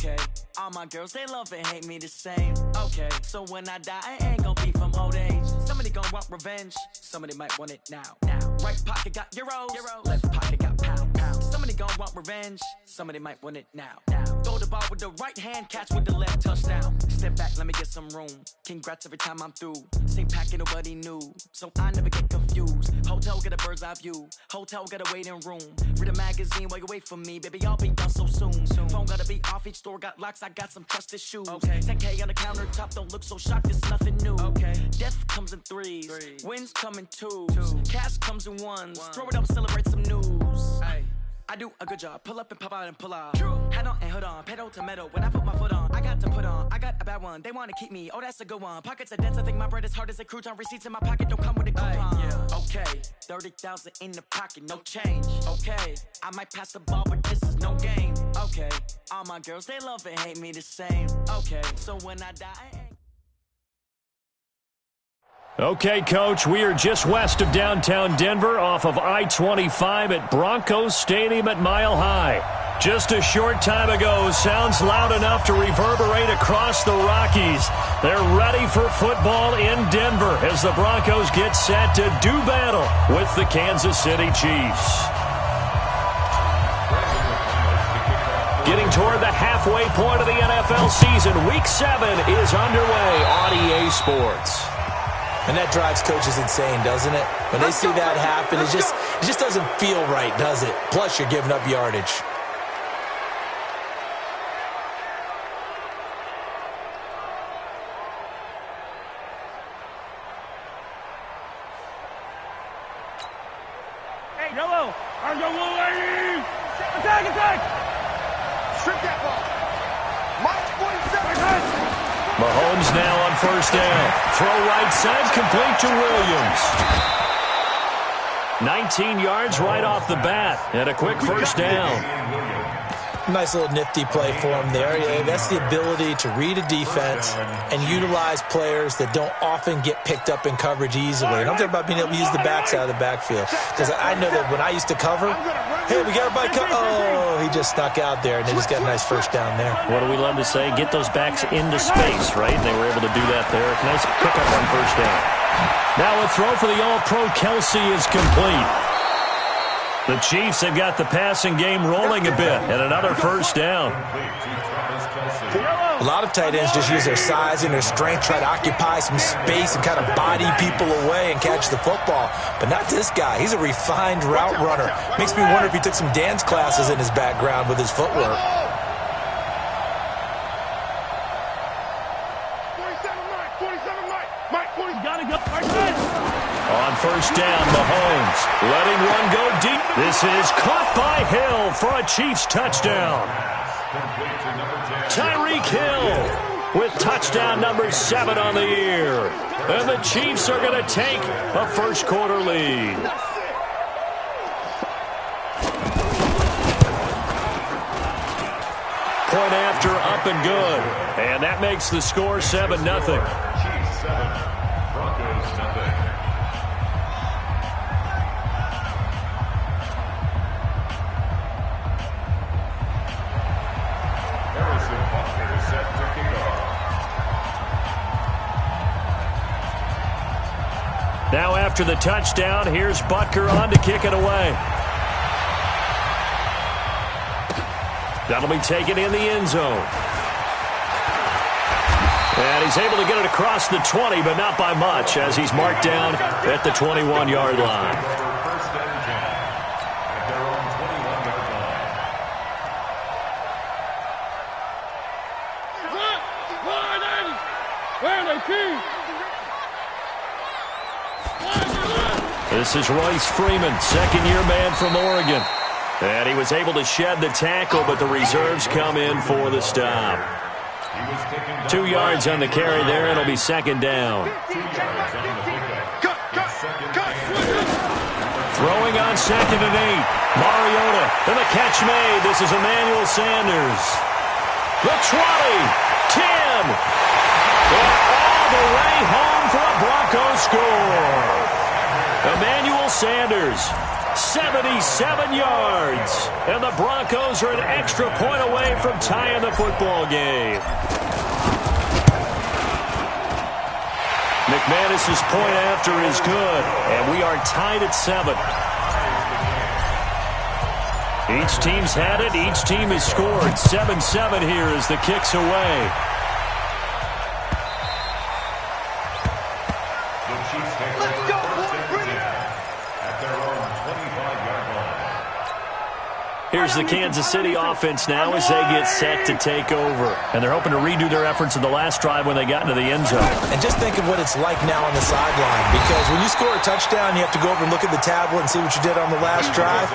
Okay, all my girls, they love and hate me the same. Okay, so when I die, I ain't gon' be from old age. Somebody gon' want revenge, somebody might want it now. Right pocket got euros, left pocket got pound. Somebody gon' want revenge, somebody might want it now. Throw the ball with the right hand, catch with the left, touchdown. Step back, let me get some room. Congrats every time I'm through. Same packet, nobody knew, so I never get confused. Hotel get a bird's eye view, hotel get a waiting room. Read a magazine while you wait for me, baby, I'll be done so soon. Phone gotta be off, each store got locks, I got some trusted shoes. 10K on the countertop, don't look so shocked, it's nothing new. Death comes in threes, wins come in twos, cash comes in ones. Throw it up, celebrate some news. I do a good job, pull up and pop out and pull out. Head on and hood on, pedal to metal. When I put my foot on, I got to put on. I got a bad one, they wanna keep me, oh that's a good one. Pockets are dense, I think my bread is hard as a crouton. Receipts in my pocket don't come with a coupon. Okay, 30,000 in the pocket, no change. Okay, I might pass the ball, but this is no game. Okay, all my girls, they love and hate me the same. Okay, so when I die, I ain't... Okay, Coach, we are just west of downtown Denver off of I-25 at Broncos Stadium at Mile High. Just a short time ago, sounds loud enough to reverberate across the Rockies. They're ready for football in Denver as the Broncos get set to do battle with the Kansas City Chiefs. Getting toward the halfway point of the NFL season, Week 7 is underway on EA Sports. And that drives coaches insane, doesn't it? When they see that happen, it just doesn't feel right, does it? Plus, you're giving up yardage. Hey, yellow! Our yellow lady! Attack! Strip that ball! March 47! Mahomes now on first down. Throw right side, complete to Williams. 19 yards right off the bat, and a quick first down. Nice little nifty play for him there. Yeah, that's the ability to read a defense and utilize players that don't often get picked up in coverage easily. And I'm talking about being able to use the backside of the backfield. Because I know that when I used to cover, hey, we got a bike. Oh, he just snuck out there, and they just got a nice first down there. What do we love to say? Get those backs into space, right? And they were able to do that there. Nice pickup on first down. Now a throw for the All-Pro Kelsey is complete. The Chiefs have got the passing game rolling a bit, and another first down. A lot of tight ends just use their size and their strength, try to occupy some space and kind of body people away and catch the football. But not this guy. He's a refined route runner. Makes me wonder if he took some dance classes in his background with his footwork. On first down, Mahomes letting one go deep. This is caught by Hill for a Chiefs touchdown. Tyreek Hill with touchdown number 7 on the year. And the Chiefs are going to take a first quarter lead. Point after, up and good. And that makes the score 7-0. Chiefs 7, Broncos nothing. Now after the touchdown, here's Butker on to kick it away. That'll be taken in the end zone. And he's able to get it across the 20, but not by much, as he's marked down at the 21-yard line. This is Royce Freeman, second-year man from Oregon. And he was able to shed the tackle, but the reserves come in for the stop. 2 yards on the carry there, and it'll be second down. Throwing on 2nd and 8. Mariota, and the catch made. This is Emmanuel Sanders. The 20, 10, and all the way home for a Broncos score. Emmanuel Sanders 77 yards. And the Broncos are an extra point away from tying the football game. McManus's point after is good, and we are tied at 7. Each team's had it. Each team has scored. 7-7 here as the kick's away. Let's go, at their own 25-yard line. Here's the Kansas City offense now as they get set to take over. And they're hoping to redo their efforts in the last drive when they got into the end zone. And just think of what it's like now on the sideline, because when you score a touchdown, you have to go over and look at the tablet and see what you did on the last drive.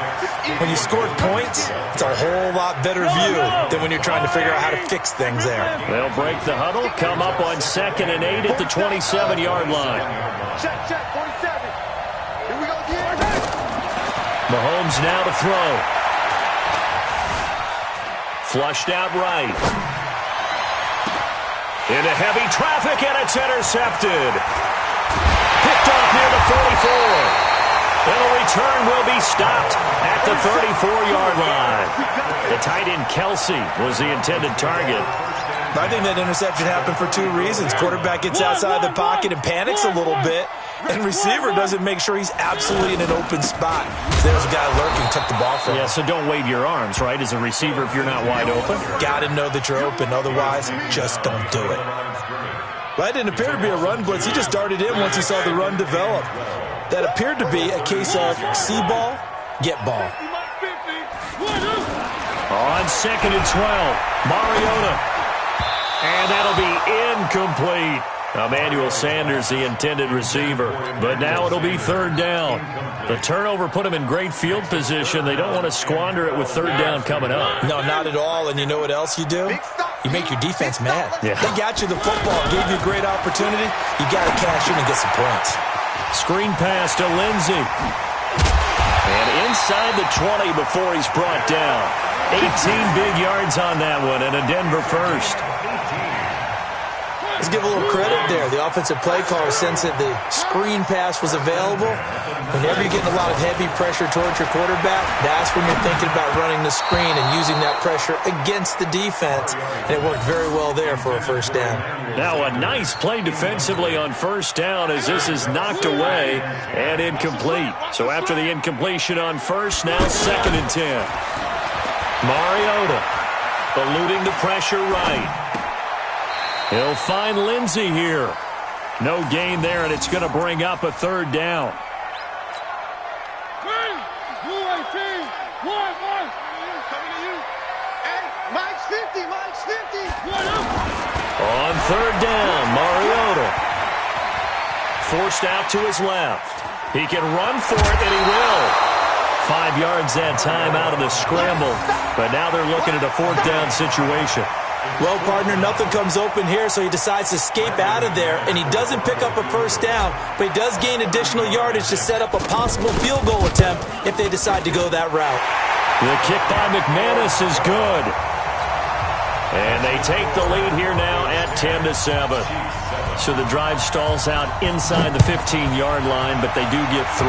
When you scored points, it's a whole lot better view than when you're trying to figure out how to fix things there. They'll break the huddle, come up on 2nd and 8 at the 27-yard line. Check, 47. Here we go, here. Mahomes now to throw. Flushed out right. Into heavy traffic, and it's intercepted. Picked off near the 44. And the return will be stopped at the 34-yard line. The tight end Kelsey was the intended target. I think that interception happened for 2 reasons. Quarterback gets outside the pocket and panics a little bit, and receiver doesn't make sure he's absolutely in an open spot. There's a guy lurking, took the ball from him. Yeah, so don't wave your arms, right, as a receiver if you're not wide open. Got to know that you're open. Otherwise, just don't do it. That didn't appear to be a run blitz. He just darted in once he saw the run develop. That appeared to be a case of see ball, get ball. On 2nd and 12, Mariota. And that'll be incomplete. Emmanuel Sanders, the intended receiver. But now it'll be 3rd down. The turnover put them in great field position. They don't want to squander it with 3rd down coming up. No, not at all. And you know what else you do? You make your defense mad. Yeah. They got you the football, gave you a great opportunity. You got to cash in and get some points. Screen pass to Lindsey. And inside the 20 before he's brought down. 18 big yards on that one and a Denver first. Let's give a little credit there. The offensive play caller sensed that the screen pass was available. Whenever you're getting a lot of heavy pressure towards your quarterback, that's when you're thinking about running the screen and using that pressure against the defense. And it worked very well there for a 1st down. Now a nice play defensively on 1st down as this is knocked away and incomplete. So after the incompletion on 1st, now 2nd and 10. Mariota eluding the pressure right. He'll find Lindsey here. No gain there, and it's going to bring up a 3rd down. On 3rd down, Mariota. Forced out to his left. He can run for it, and he will. 5 yards that time out of the scramble. But now they're looking at a 4th down situation. Well, partner, nothing comes open here, so he decides to escape out of there, and he doesn't pick up a 1st down, but he does gain additional yardage to set up a possible field goal attempt if they decide to go that route. The kick by McManus is good. And they take the lead here now at 10-7. So the drive stalls out inside the 15-yard line, but they do get 3.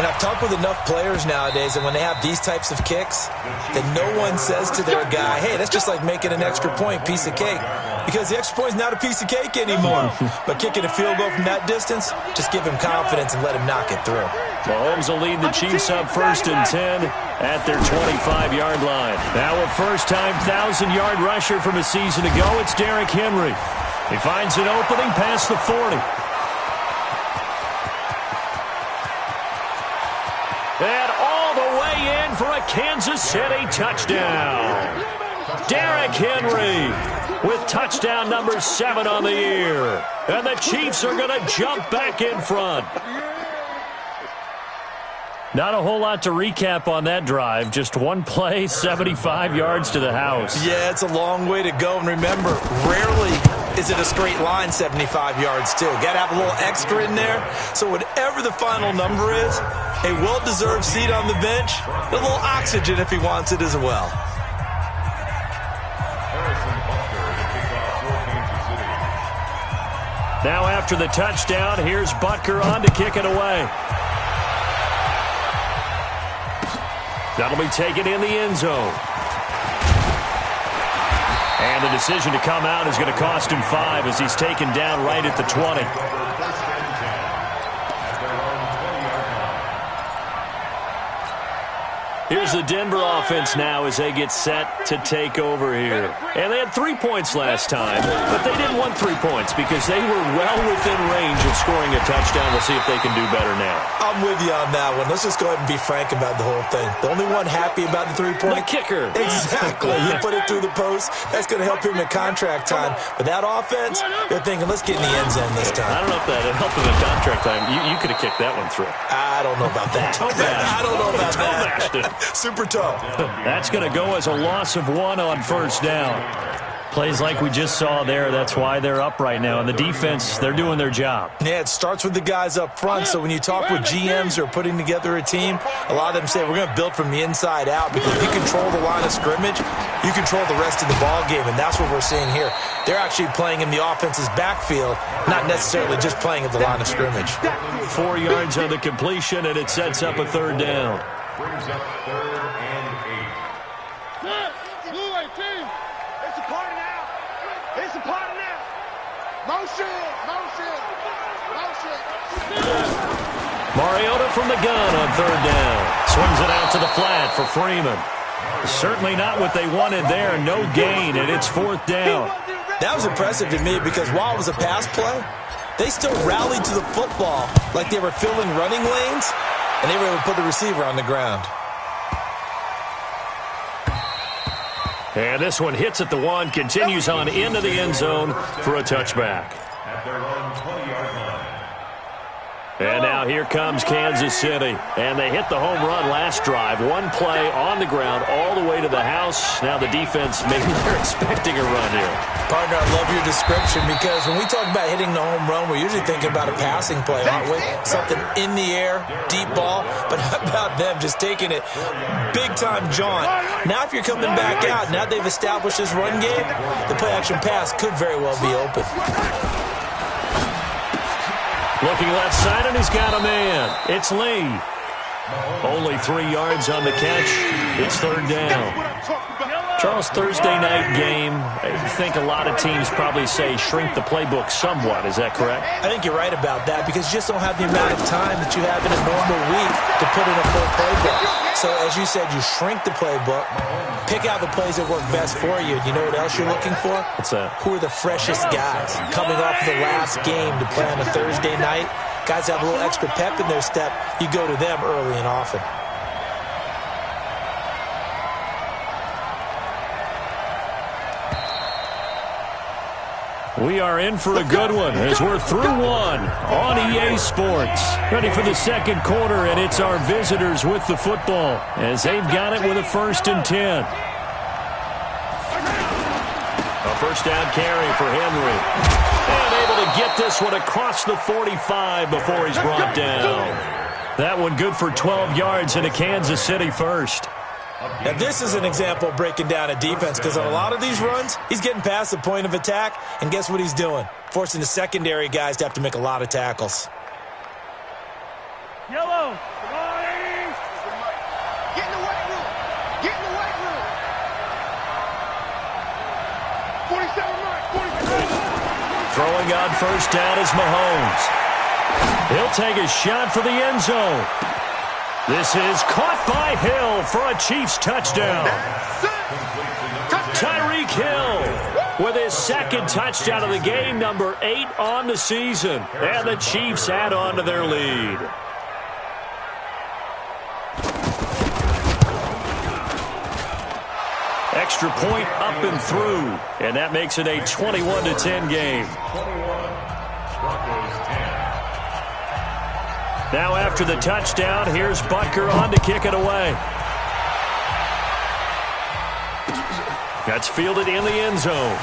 And I've talked with enough players nowadays that when they have these types of kicks, that no one says to their guy, hey, that's just like making an extra point, piece of cake. Because the extra point is not a piece of cake anymore. But kicking a field goal from that distance, just give him confidence and let him knock it through. Mahomes will lead the Chiefs up 1st and 10 at their 25-yard line. Now a first-time 1,000-yard rusher from a season ago, it's Derrick Henry. He finds an opening past the 40. And all the way in for a Kansas City touchdown. Derrick Henry with touchdown number 7 on the year. And the Chiefs are going to jump back in front. Not a whole lot to recap on that drive. Just one play, 75 yards to the house. Yeah, it's a long way to go. And remember, rarely is it a straight line 75 yards, too. Got to have a little extra in there. So whatever the final number is, a well-deserved seat on the bench, a little oxygen if he wants it as well. Now after the touchdown, here's Butker on to kick it away. That'll be taken in the end zone. And the decision to come out is going to cost him 5 as he's taken down right at the 20. Here's the Denver offense now as they get set to take over here. And they had 3 points last time, but they didn't want 3 points because they were well within range of scoring a touchdown. We'll see if they can do better now. I'm with you on that one. Let's just go ahead and be frank about the whole thing. The only one happy about the 3-point? The kicker. Exactly. You put it through the post. That's going to help him in contract time. But that offense, they're thinking, let's get in the end zone this time. I don't know if that helped him in contract time. You could have kicked that one through. I don't know about that. I don't know about that. Super tough. That's going to go as a loss of 1 on first down. Plays like we just saw there. That's why they're up right now. And the defense, they're doing their job. Yeah, it starts with the guys up front. So when you talk with GMs who are putting together a team, a lot of them say we're going to build from the inside out because if you control the line of scrimmage, you control the rest of the ball game. And that's what we're seeing here. They're actually playing in the offense's backfield, not necessarily just playing at the line of scrimmage. 4 yards on the completion, and it sets up a third down. Brings up 3rd and 8. It's a party now. It's a party now. Motion. Mariota from the gun on third down. Swings it out to the flat for Freeman. Certainly not what they wanted there. No gain, and it's 4th down. That was impressive to me because while it was a pass play, they still rallied to the football like they were filling running lanes, and they were able to put the receiver on the ground. And this one hits at the 1, continues on into the end zone for a touchback. At their own 20-yard line. And now here comes Kansas City. And they hit the home run last drive. 1 play on the ground all the way to the house. Now the defense, maybe they're expecting a run here. Partner, I love your description because when we talk about hitting the home run, we're usually thinking about a passing play, aren't we? Something in the air, deep ball. But how about them just taking it big-time jaunt? Now if you're coming back out, now they've established this run game, the play-action pass could very well be open. Looking left side, and he's got a man. It's Lee. Only 3 yards on the catch. It's third down. Charles, Thursday night game, I think a lot of teams probably say shrink the playbook somewhat. Is that correct? I think you're right about that because you just don't have the amount of time that you have in a normal week to put in a full playbook. So, as you said, you shrink the playbook, pick out the plays that work best for you. You know what else you're looking for? What's that? Who are the freshest guys coming off of the last game to play on a Thursday night? Guys have a little extra pep in their step. You go to them early and often. We are in for a good one as we're through 1 on EA Sports. Ready for the second quarter, and it's our visitors with the football as they've got it with a 1st and 10. A first down carry for Henry. And able to get this one across the 45 before he's brought down. That one good for 12 yards and a Kansas City first. Now, this is an example of breaking down a defense because on a lot of these runs, he's getting past the point of attack, and guess what he's doing? Forcing the secondary guys to have to make a lot of tackles. Yellow. Come on, ladies. Get in the weight room. Get in the weight room. 47 right. 47. Throwing on first down is Mahomes. He'll take a shot for the end zone. This is caught by Hill for a Chiefs touchdown. Tyreek Hill with his 2nd touchdown of the game, number 8 on the season. And the Chiefs add on to their lead. Extra point up and through. And that makes it a 21-10 game. Now after the touchdown, here's Butker on to kick it away. That's fielded in the end zone.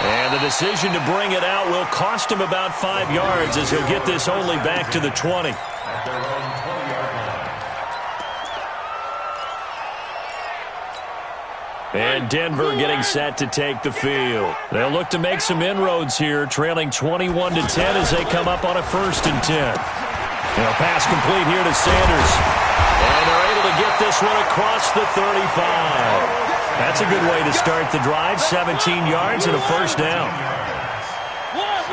And the decision to bring it out will cost him about 5 yards as he'll get this only back to the 20. At their own 20-yard line. And Denver getting set to take the field. They'll look to make some inroads here, trailing 21-10 as they come up on a 1st and 10. And a pass complete here to Sanders. And they're able to get this one across the 35. That's a good way to start the drive. 17 yards and a first down.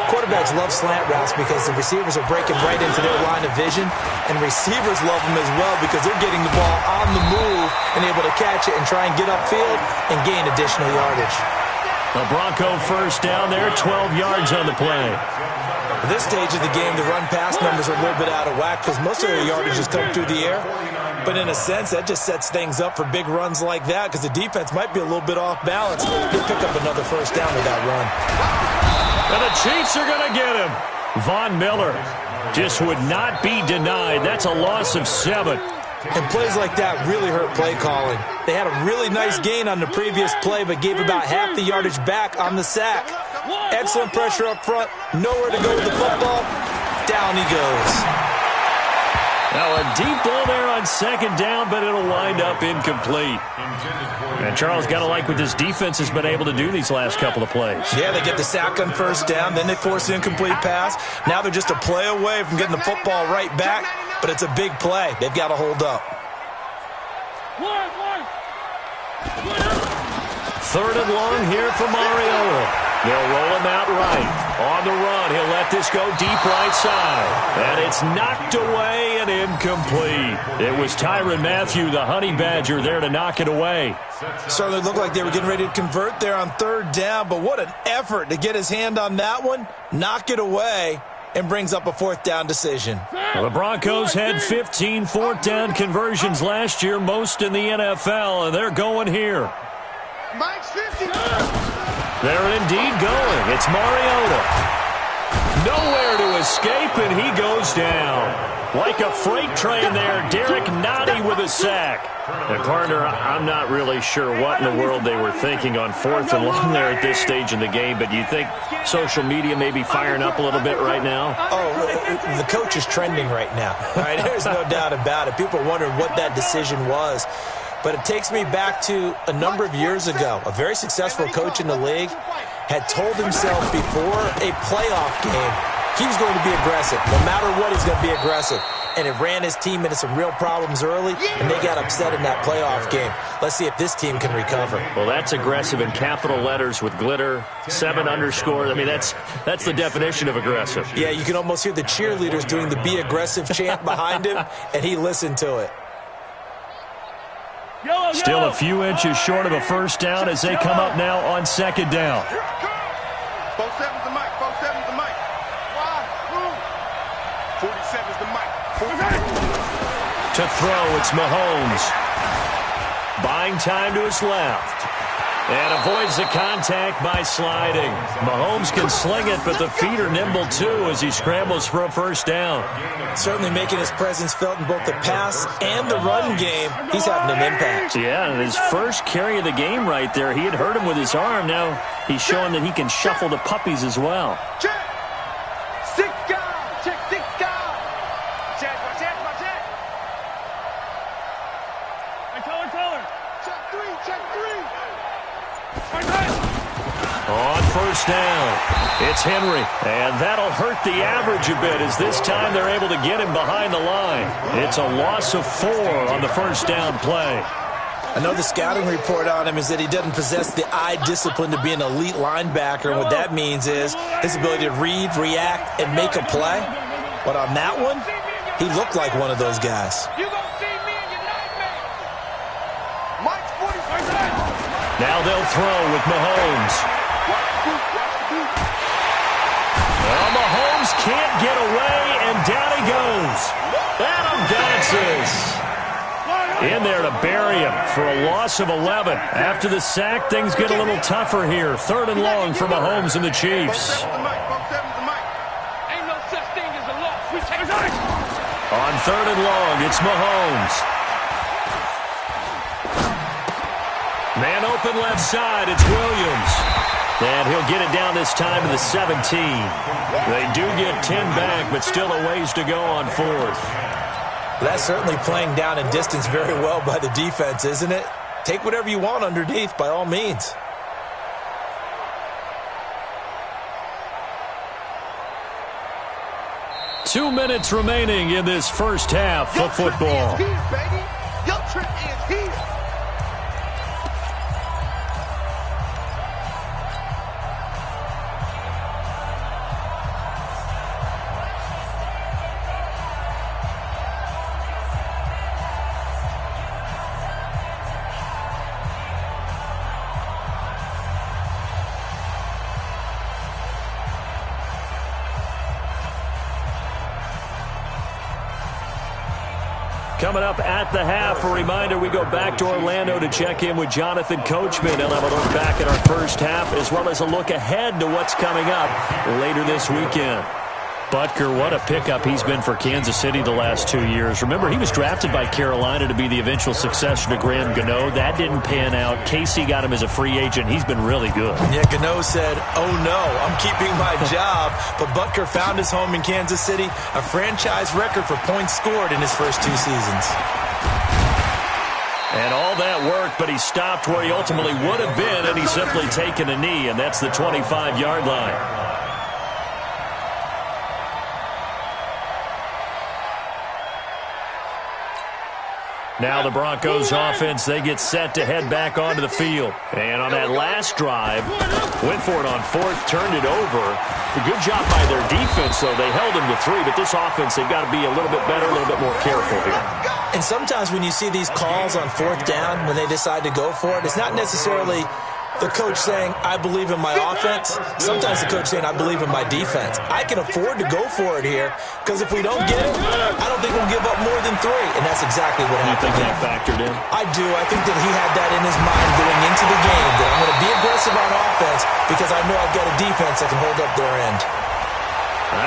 Quarterbacks love slant routes because the receivers are breaking right into their line of vision, and receivers love them as well because they're getting the ball on the move and able to catch it and try and get upfield and gain additional yardage. The Bronco first down there, 12 yards on the play. At this stage of the game, the run-pass numbers are a little bit out of whack because most of their yardage has come through the air. But in a sense, that just sets things up for big runs like that because the defense might be a little bit off balance. They'll pick up another first down with that run. And the Chiefs are going to get him. Von Miller just would not be denied. That's a loss of 7. And plays like that really hurt play calling. They had a really nice gain on the previous play, but gave about half the yardage back on the sack. Excellent pressure up front. Nowhere to go with the football. Down he goes. Now a deep ball there on second down, but it'll wind up incomplete. And Charles, got to like what this defense has been able to do these last couple of plays. Yeah, they get the sack on first down, then they force an incomplete pass. Now they're just a play away from getting the football right back, but it's a big play. They've got to hold up. Third and long here for Mariota. They'll roll him out right. On the run, he'll let this go deep right side. And it's knocked away and incomplete. It was Tyrann Mathieu, the Honey Badger, there to knock it away. Certainly looked like they were getting ready to convert there on third down, but what an effort to get his hand on that one, knock it away, and brings up a fourth down decision. The Broncos had 15 fourth down conversions last year, most in the NFL, and they're going here. Mike's 50. They're indeed going. It's Mariota. Nowhere to escape, and he goes down. Like a freight train there, Derek Nottie with a sack. And, partner, I'm not really sure what in the world they were thinking on fourth and long there at this stage in the game, but you think social media may be firing up a little bit right now? Oh, the coach is trending right now. All right, there's no doubt about it. People are wondering what that decision was. But it takes me back to a number of years ago. A very successful coach in the league had told himself before a playoff game he was going to be aggressive. No matter what, he's going to be aggressive. And it ran his team into some real problems early, and they got upset in that playoff game. Let's see if this team can recover. Well, that's aggressive in capital letters with glitter, 7 underscore. I mean, that's the definition of aggressive. Yeah, you can almost hear the cheerleaders doing the be aggressive chant behind him, and he listened to it. Still a few inches short of a first down as they come up now on second down. 47's the mic. 47's the mic. 47's the mic. To throw, it's Mahomes. Buying time to his left. And avoids the contact by sliding. Mahomes can sling it, but the feet are nimble too as he scrambles for a first down. Certainly making his presence felt in both the pass and the run game. He's having an impact. Yeah, and his first carry of the game right there, he had hurt him with his arm. Now he's showing that he can shuffle the puppies as well. Check. 6 guys. Check 6 guys. Check. Check 3. Check 3. On first down, it's Henry, and that'll hurt the average a bit as this time they're able to get him behind the line. It's a loss of 4 on the first down play. I know the scouting report on him is that he doesn't possess the eye discipline to be an elite linebacker, and what that means is his ability to read, react, and make a play. But on that one, he looked like one of those guys. You gonna see me in your nightmare. Mike's 45. Now they'll throw with Mahomes. Well, Mahomes can't get away, and down he goes. Adam dances. In there to bury him for a loss of 11. After the sack, things get a little tougher here. Third and long for Mahomes and the Chiefs. Ain't no such thing as a loss. We take it. On third and long, it's Mahomes. Man open left side, it's Williams. And he'll get it down this time to the 17. They do get 10 back, but still a ways to go on fourth. That's certainly playing down in distance very well by the defense, isn't it? Take whatever you want underneath, by all means. 2 minutes remaining in this first half of football. Your trip is here, baby. Your trip is here. Coming up at the half, a reminder, we go back to Orlando to check in with Jonathan Coachman. He'll have a look back at our first half as well as a look ahead to what's coming up later this weekend. Butker, what a pickup he's been for Kansas City the last 2 years. Remember, he was drafted by Carolina to be the eventual successor to Graham Gano. That didn't pan out. KC got him as a free agent. He's been really good. Yeah, Gano said, oh no, I'm keeping my job. But Butker found his home in Kansas City, a franchise record for points scored in his first 2 seasons. And all that work, but he stopped where he ultimately would have been, and he's simply taken a knee, and that's the 25-yard line. Now the Broncos offense, they get set to head back onto the field. And on that last drive, went for it on 4th, turned it over. A good job by their defense, though. They held them to 3, but this offense, they've got to be a little bit better, a little bit more careful here. And sometimes when you see these calls on 4th down, when they decide to go for it, it's not necessarily the coach saying, I believe in my offense. Sometimes the coach saying, I believe in my defense. I can afford to go for it here because if we don't get it, I don't think we'll give up more than 3. And that's exactly what happened. You think that factored in? I do. I think that he had that in his mind going into the game, that I'm going to be aggressive on offense because I know I've got a defense that can hold up their end.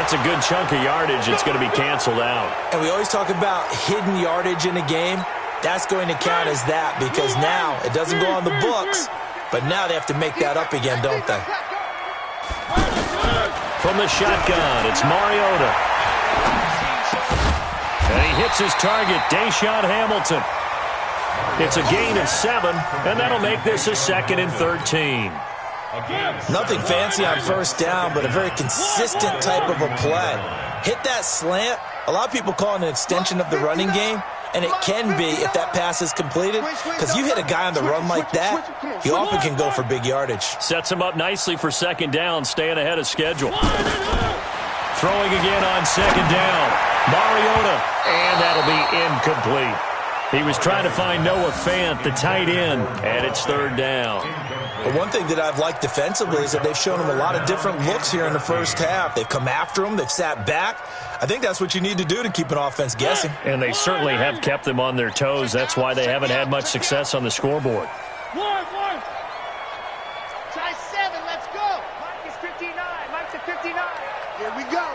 That's a good chunk of yardage. It's going to be canceled out. And we always talk about hidden yardage in a game. That's going to count as that because now it doesn't go on the books. But now they have to make that up again, don't they? From the shotgun, it's Mariota. And he hits his target, Deshaun Hamilton. It's a gain of 7, and that'll make this a 2nd and 13. Nothing fancy on 1st down, but a very consistent type of a play. Hit that slant. A lot of people call it an extension of the running game. And it can be if that pass is completed, because you hit a guy on the run like that, he often can go for big yardage. Sets him up nicely for 2nd down, staying ahead of schedule. Throwing again on 2nd down. Mariota, and that'll be incomplete. He was trying to find Noah Fant, the tight end, and it's 3rd down. But one thing that I've liked defensively is that they've shown him a lot of different looks here in the first half. They've come after him. They've sat back. I think that's what you need to do to keep an offense guessing. And they certainly have kept them on their toes. That's why they haven't had much success on the scoreboard. Try 7. Let's go. Mike is 59. Mike's at 59. Here we go.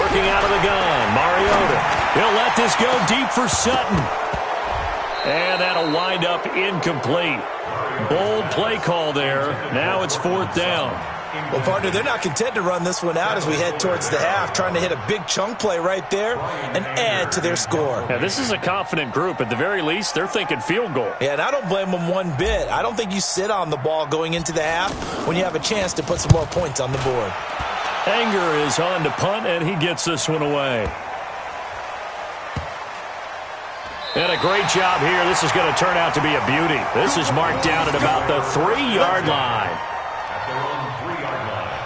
Working out of the gun, Mariota. He'll let this go deep for Sutton. And that'll wind up incomplete. Bold play call there. Now it's 4th down. Well, partner, they're not content to run this one out as we head towards the half, trying to hit a big chunk play right there and add to their score. Yeah, this is a confident group. At the very least, they're thinking field goal. Yeah, and I don't blame them one bit. I don't think you sit on the ball going into the half when you have a chance to put some more points on the board. Anger is on to punt, and he gets this one away. And a great job here. This is going to turn out to be a beauty. This is marked down at about the 3-yard line. At their own 3-yard line.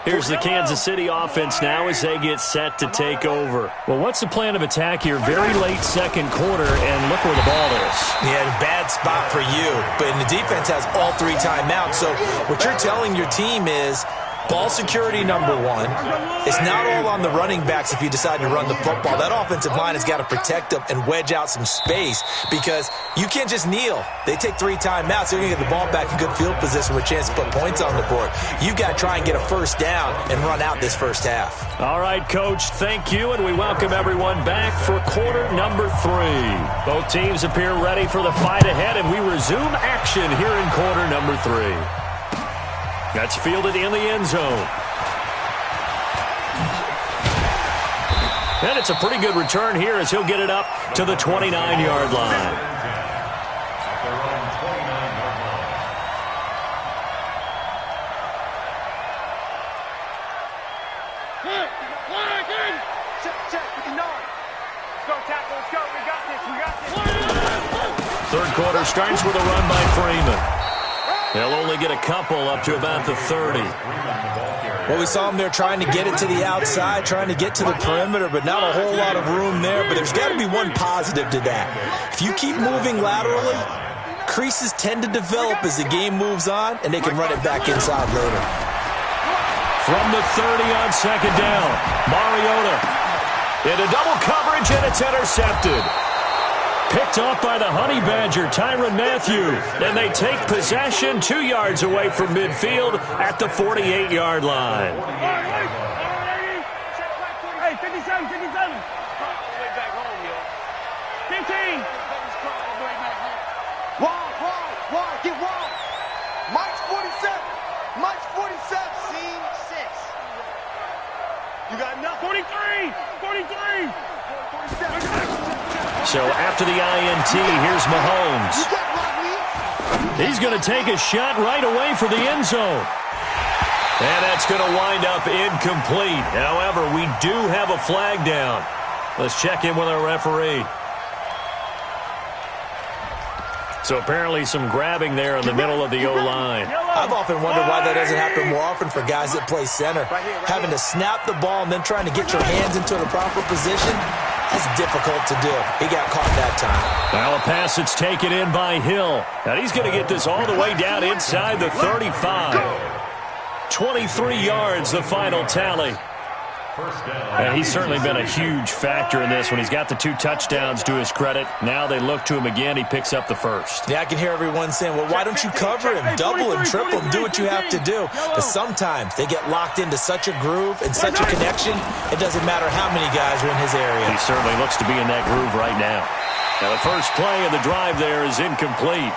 Here's the Kansas City offense now as they get set to take over. Well, what's the plan of attack here? Very late 2nd quarter, and look where the ball is. Yeah, bad spot for you. But the defense has all 3 timeouts. So what you're telling your team is ball security, number 1. It's not all on the running backs if you decide to run the football. That offensive line has got to protect them and wedge out some space because you can't just kneel. They take 3 timeouts. They're going to get the ball back in good field position with a chance to put points on the board. You got to try and get a 1st down and run out this first half. All right, Coach, thank you, and we welcome everyone back for quarter number 3. Both teams appear ready for the fight ahead, and we resume action here in quarter number 3. That's fielded in the end zone. And it's a pretty good return here as he'll get it up to the 29-yard line. At their own 29 Check, 59. Let's go, tackle, let's go. We got this. Third quarter starts with a run by Freeman. They'll only get a couple up to about the 30. Well, we saw him there trying to get it to the outside, trying to get to the perimeter, but not a whole lot of room there. But there's got to be one positive to that. If you keep moving laterally, creases tend to develop as the game moves on, and they can run it back inside later. From the 30 on second down, Mariota into double coverage, and it's intercepted. Picked off by the Honey Badger, Tyrann Mathieu. And they take possession 2 yards away from midfield at the 48-yard line. Hey, 57. Way back home, yo. 15. Wide, get wide. Mike's 47. Mike's 47. Scene 6. You got enough? 43. 47. So after the INT, here's Mahomes. He's going to take a shot right away for the end zone. And that's going to wind up incomplete. However, we do have a flag down. Let's check in with our referee. So apparently some grabbing there in the middle of the O-line. I've often wondered why that doesn't happen more often for guys that play center. Having to snap the ball and then trying to get your hands into the proper position, that's difficult to do. He got caught that time. Now a pass that's taken in by Hill. Now he's going to get this all the way down inside the 35. 23 yards, the final tally. And he's certainly been a huge factor in this when he's got the 2 touchdowns to his credit. Now they look to him again. He picks up the first. Yeah, I can hear everyone saying, well, why don't you cover him, double him, triple him, do what you have to do. But sometimes they get locked into such a groove and such a connection, it doesn't matter how many guys are in his area. He certainly looks to be in that groove right now. Now the first play of the drive there is incomplete.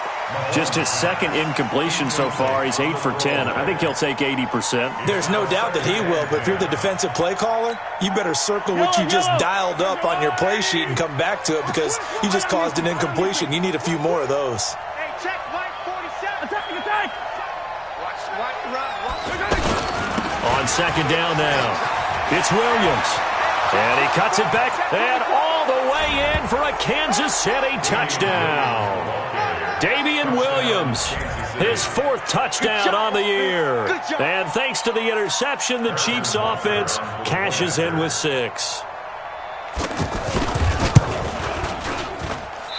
Just his second incompletion so far. He's 8 for 10. I think he'll take 80%. There's no doubt that he will, but if you're the defensive play caller, you better circle what you just dialed up on your play sheet and come back to it because you just caused an incompletion. You need a few more of those. Hey, check Mike 47. Attack. Watch run. On second down now, it's Williams. And he cuts it back and all the way in for a Kansas City touchdown. Damian Williams, his 4th touchdown on the year. And thanks to the interception, the Chiefs offense cashes in with 6.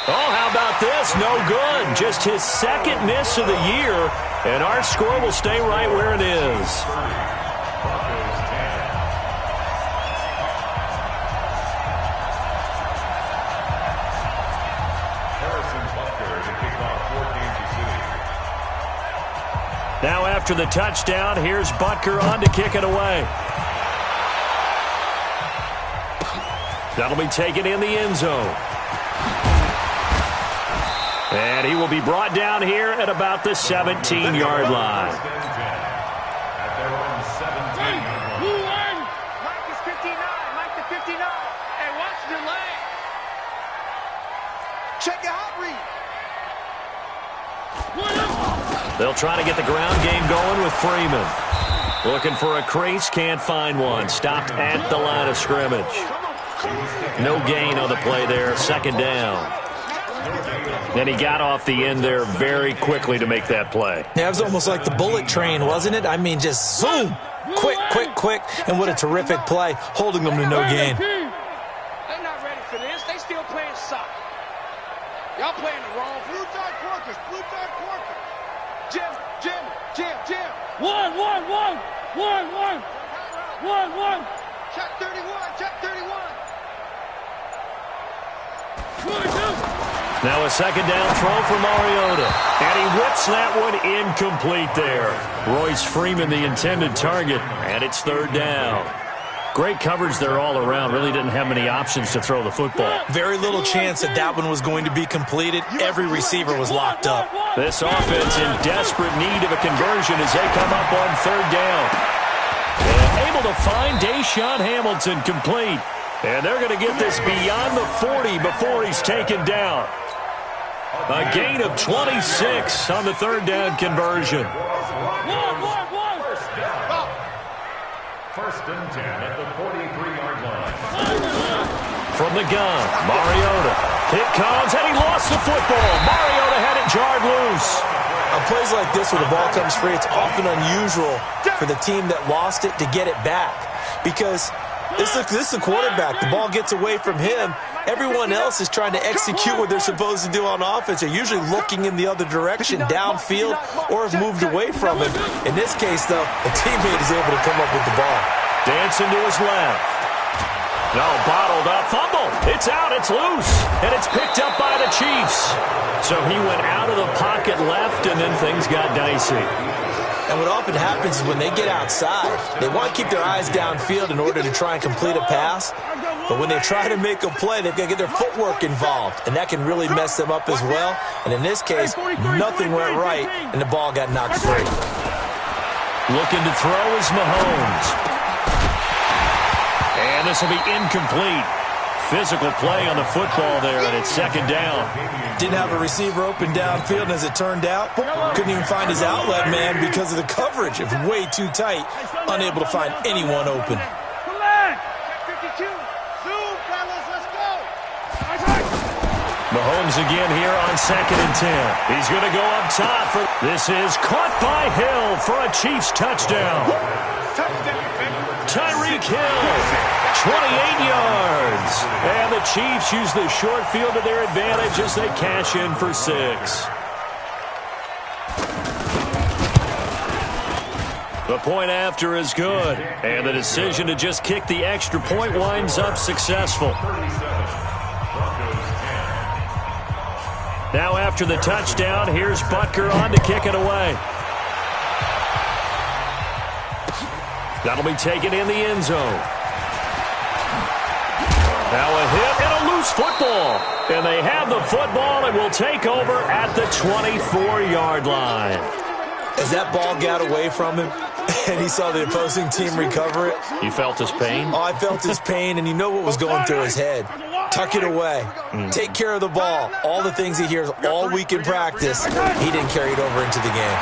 Oh, how about this? No good. Just his 2nd miss of the year, and our score will stay right where it is. Now after the touchdown, here's Butker on to kick it away. That'll be taken in the end zone. And he will be brought down here at about the 17-yard line. Mike is 59. Mike to 59. Hey, watch the leg. Check the hot read. They'll try to get the ground game going with Freeman. Looking for a crease, can't find one. Stopped at the line of scrimmage. No gain on the play there, second down. Then he got off the end there very quickly to make that play. Yeah, it was almost like the bullet train, wasn't it? I mean, just zoom, quick, and what a terrific play, holding them to no gain. They're not ready for this. They still playing soccer. Y'all playing the wrong. Blue tide Corkers. Jim. One. Check 31. Now a second down throw for Mariota. And he whips that one incomplete there. Royce Freeman, the intended target, and it's 3rd down. Great coverage there all around. Really didn't have many options to throw the football. Very little chance that one was going to be completed. Every receiver was locked up. This offense in desperate need of a conversion as they come up on 3rd down. And able to find Deshaun Hamilton complete. And they're going to get this beyond the 40 before he's taken down. A gain of 26 on the 3rd down conversion. First and 10 at the 43 From the gun, Mariota. It comes, and he lost the football. Mariota had it jarred loose. On plays like this where the ball comes free, it's often unusual for the team that lost it to get it back. Because this is the quarterback. The ball gets away from him. Everyone else is trying to execute what they're supposed to do on offense. They're usually looking in the other direction, downfield, or have moved away from him. In this case, though, a teammate is able to come up with the ball. Dancing to his left. No, bottled up. Fumble. It's out. It's loose. And it's picked up by the Chiefs. So he went out of the pocket left, and then things got dicey. And what often happens is when they get outside, they want to keep their eyes downfield in order to try and complete a pass. But when they try to make a play, they've got to get their footwork involved. And that can really mess them up as well. And in this case, nothing went right, and the ball got knocked free. Looking to throw is Mahomes. And this will be incomplete. Physical play on the football there, and it's second down. Didn't have a receiver open downfield, and as it turned out, couldn't even find his outlet man because of the coverage. It was way too tight, unable to find anyone open. Mahomes again here on 2nd and 10. He's going to go up top. This is caught by Hill for a Chiefs touchdown. Tyreek Hill, 28 yards. And the Chiefs use the short field to their advantage as they cash in for 6. The point after is good. And the decision to just kick the extra point winds up successful. Now after the touchdown, here's Butker on to kick it away. That'll be taken in the end zone. Now a hit and a loose football. And they have the football and will take over at the 24-yard line. As that ball got away from him and he saw the opposing team recover it. You felt his pain? Oh, I felt his pain, and you know what was going through his head. Tuck it away. Take care of the ball. All the things he hears all week in practice, he didn't carry it over into the game.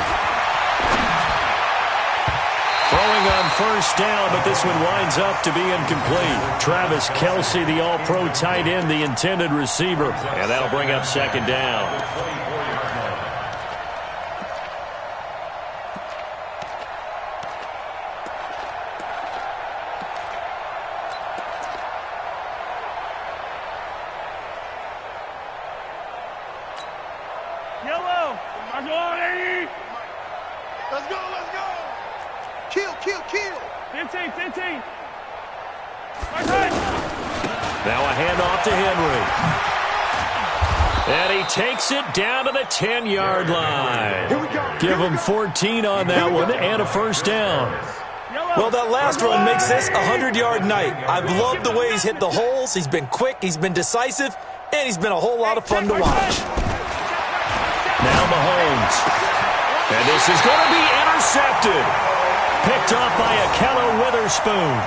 Throwing on first down, but this one winds up to be incomplete. Travis Kelce, the all-pro tight end, the intended receiver. And that'll bring up second down. Now a handoff to Henry. And he takes it down to the 10-yard line. Give him 14 on that one and a first down. Well, that last run makes this a 100-yard night. I've loved the way he's hit the holes. He's been quick, he's been decisive, and he's been a whole lot of fun to watch. Now Mahomes. And this is going to be intercepted. Picked up by Akello Witherspoon.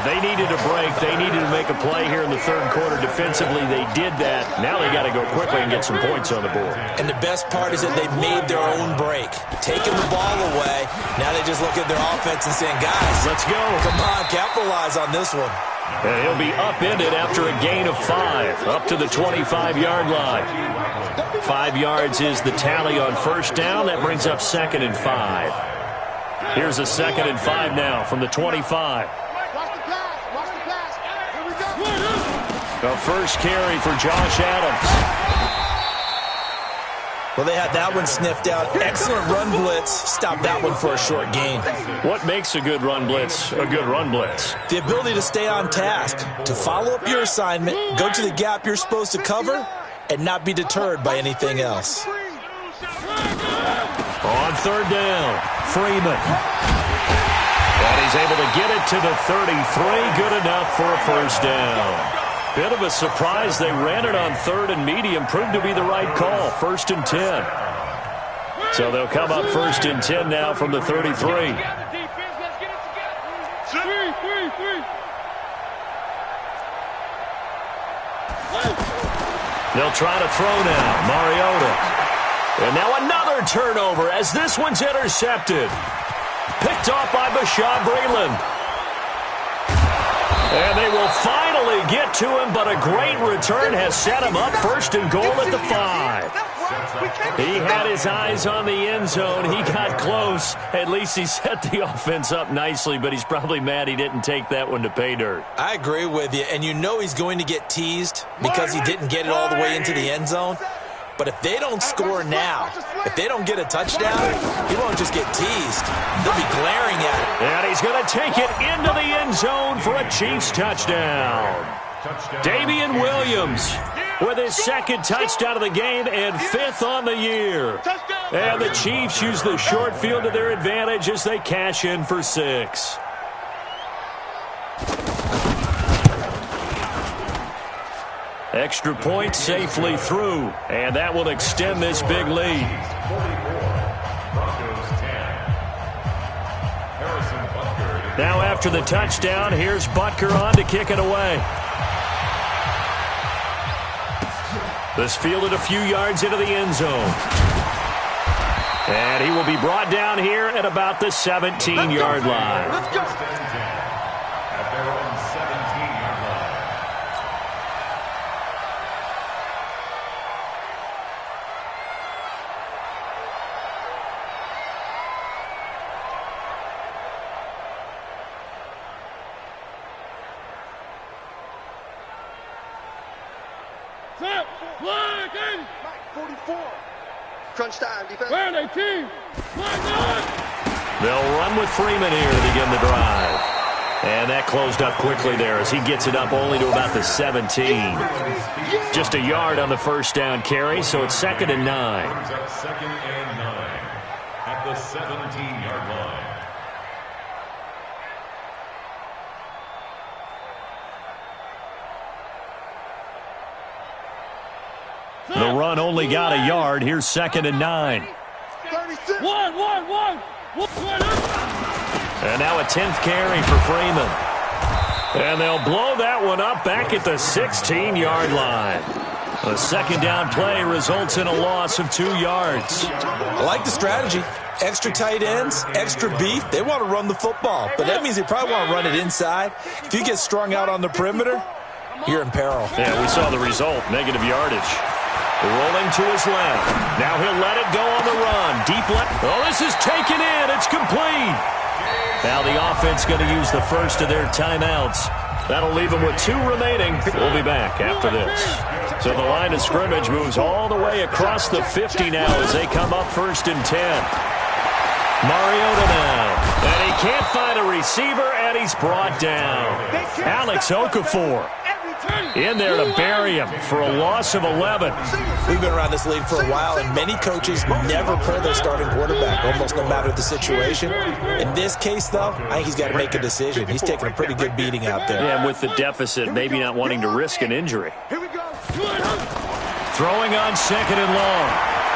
They needed a break. They needed to make a play here in the third quarter. Defensively, they did that. Now they got to go quickly and get some points on the board. And the best part is that they made their own break. Taking the ball away. Now they just look at their offense and saying, guys, let's go. Come on, capitalize on this one. And he'll be upended after a gain of 5, up to the 25-yard line. 5 yards is the tally on first down. That brings up 2nd and 5. Here's a 2nd and 5 now from the 25. The first carry for Josh Adams. Well, they had that one sniffed out. Excellent run blitz. Stopped that one for a short gain. What makes a good run blitz a good run blitz? The ability to stay on task, to follow up your assignment, go to the gap you're supposed to cover, and not be deterred by anything else. On third down, Freeman. And he's able to get it to the 33. Good enough for a first down. Bit of a surprise. They ran it on 3rd and medium. Proved to be the right call. 1st and 10. So they'll come up 1st and 10 now from the 33. They'll try to throw now. Mariota. And now another turnover as this one's intercepted. Picked off by Bashaud Breeland. And they will finally get to him, but a great return has set him up first and goal at the 5. He had his eyes on the end zone. He got close. At least he set the offense up nicely, but he's probably mad he didn't take that one to pay dirt. I agree with you, and you know he's going to get teased because he didn't get it all the way into the end zone. But if they don't score now, if they don't get a touchdown, he won't just get teased. They'll be glaring at him. And he's going to take it into the end zone for a Chiefs touchdown. Damian Williams with his second touchdown of the game and 5th on the year. And the Chiefs use the short field to their advantage as they cash in for 6. Extra point safely through, and that will extend this big lead. Now after the touchdown, here's Butker on to kick it away. This fielded a few yards into the end zone. And he will be brought down here at about the 17-yard line. Let's go. At their own 17-yard line. Set. Flag 80. 44. Crunch time, defense. Where are they, team? Flag 9. They'll run with Freeman here to begin the drive. And that closed up quickly there as he gets it up only to about the 17. Just a yard on the first down carry, so it's 2nd and 9. Brings up 2nd and 9 at the 17-yard line. The run only got a yard. Here's 2nd and 9. 36. One. And now a 10th carry for Freeman. And they'll blow that one up back at the 16-yard line. A 2nd down play results in a loss of 2 yards. I like the strategy. Extra tight ends, extra beef. They want to run the football, but that means they probably want to run it inside. If you get strung out on the perimeter, you're in peril. Yeah, we saw the result, negative yardage. Rolling to his left. Now he'll let it go on the run. Deep left. Oh, this is taken in. It's complete. Now the offense going to use the first of their timeouts. That'll leave them with 2 remaining. We'll be back after this. So the line of scrimmage moves all the way across the 50 now as they come up 1st and 10. Mariota now. And he can't find a receiver, and he's brought down. Alex Okafor in there to bury him for a loss of 11. We've been around this league for a while, and many coaches never pull their starting quarterback, almost no matter the situation. In this case, though, I think he's got to make a decision. He's taking a pretty good beating out there. Yeah, and with the deficit, maybe not wanting to risk an injury. Here we go. Throwing on 2nd and long.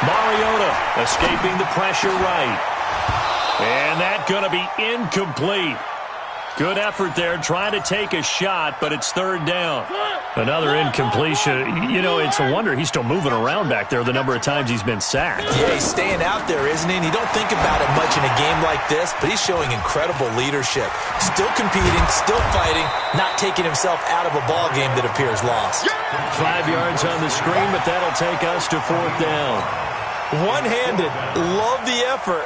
Mariota escaping the pressure right. And that going to be incomplete. Good effort there, trying to take a shot, but it's 3rd down. Another incompletion. You know, it's a wonder he's still moving around back there the number of times he's been sacked. Yeah, he's staying out there, isn't he? And you don't think about it much in a game like this, but he's showing incredible leadership. Still competing, still fighting, not taking himself out of a ball game that appears lost. 5 yards on the screen, but that'll take us to 4th down. One-handed. Love the effort.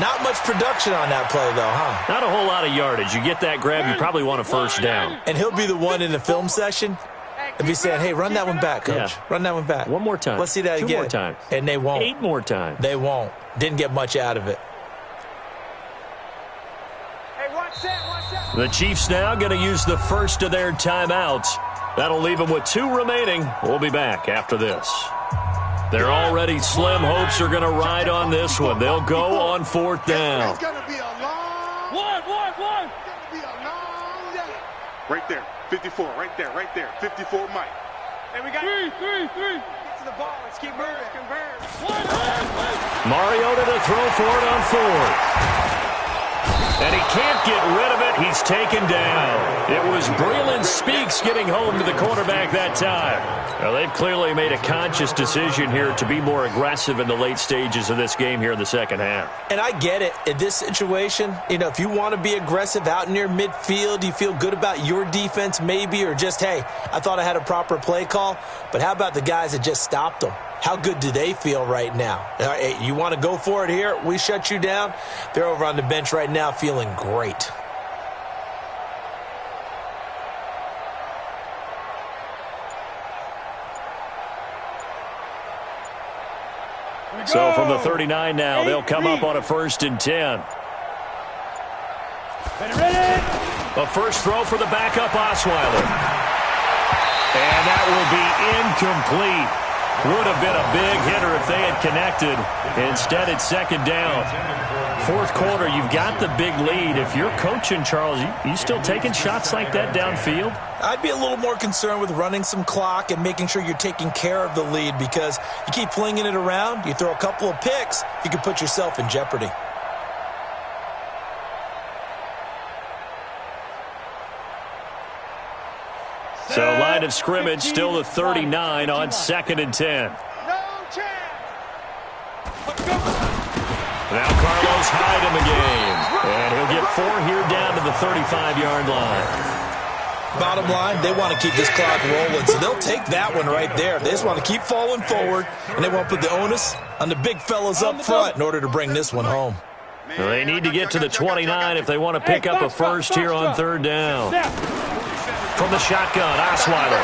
Not much production on that play, though, huh? Not a whole lot of yardage. You get that grab, you probably want a 1st down. And he'll be the one in the film session and be saying, hey, run that one back, Coach. Yeah. Run that one back. One more time. Let's see that 2 again. more times. And they won't. 8 more times. They won't. Didn't get much out of it. Hey, watch that. The Chiefs now going to use the first of their timeouts. That'll leave them with 2 remaining. We'll be back after this. Their already slim hopes are going to ride on this one. They'll go on 4th down. It's going to be a long. One. It's going to be a long day. Right there. 54. Right there. 54, Mike. Hey, we got three. Get to the ball. Let's keep moving. Convert. Mariota to throw for it on 4th. And he can't get rid of it. He's taken down. It was Breland Speaks getting home to the quarterback that time. Well, they've clearly made a conscious decision here to be more aggressive in the late stages of this game here in the second half. And I get it. In this situation, if you want to be aggressive out near midfield, you feel good about your defense maybe, or just, hey, I thought I had a proper play call. But how about the guys that just stopped them? How good do they feel right now? Hey, you want to go for it here? We shut you down? They're over on the bench right now feeling great. So from the 39 now, they'll come up on a 1st and 10. A first throw for the backup Osweiler. And that will be incomplete. Would have been a big hitter if they had connected. Instead, it's 2nd down. 4th quarter, you've got the big lead. If you're coaching, Charles, you still taking shots like that downfield? I'd be a little more concerned with running some clock and making sure you're taking care of the lead, because you keep flinging it around, you throw a couple of picks, you can put yourself in jeopardy. So line of scrimmage still the 39 on 2nd and 10. Now Carlos Hyde in the game. And he'll get 4 here down to the 35-yard line. Bottom line, they want to keep this clock rolling, so they'll take that one right there. They just want to keep falling forward, and they want to put the onus on the big fellas up front in order to bring this one home. Well, they need to get to the 29 if they want to pick up a first here on 3rd down. From the shotgun, Osweiler.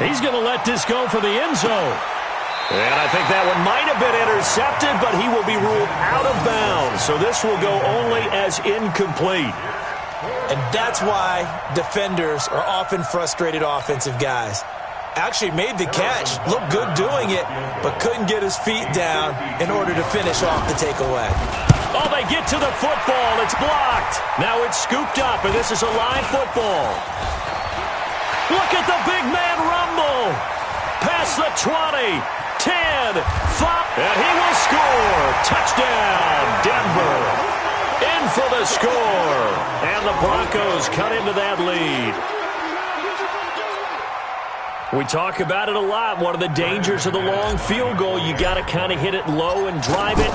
He's going to let this go for the end zone. And I think that one might have been intercepted, but he will be ruled out of bounds. So this will go only as incomplete. And that's why defenders are often frustrated offensive guys. Actually made the catch, looked good doing it, but couldn't get his feet down in order to finish off the takeaway. Oh, they get to the football. It's blocked. Now it's scooped up, and this is a live football. Look at the big man rumble. Past the 20, 10, 5, and he will score. Touchdown, Denver. In for the score. And the Broncos cut into that lead. We talk about it a lot. One of the dangers of the long field goal, you got to kind of hit it low and drive it.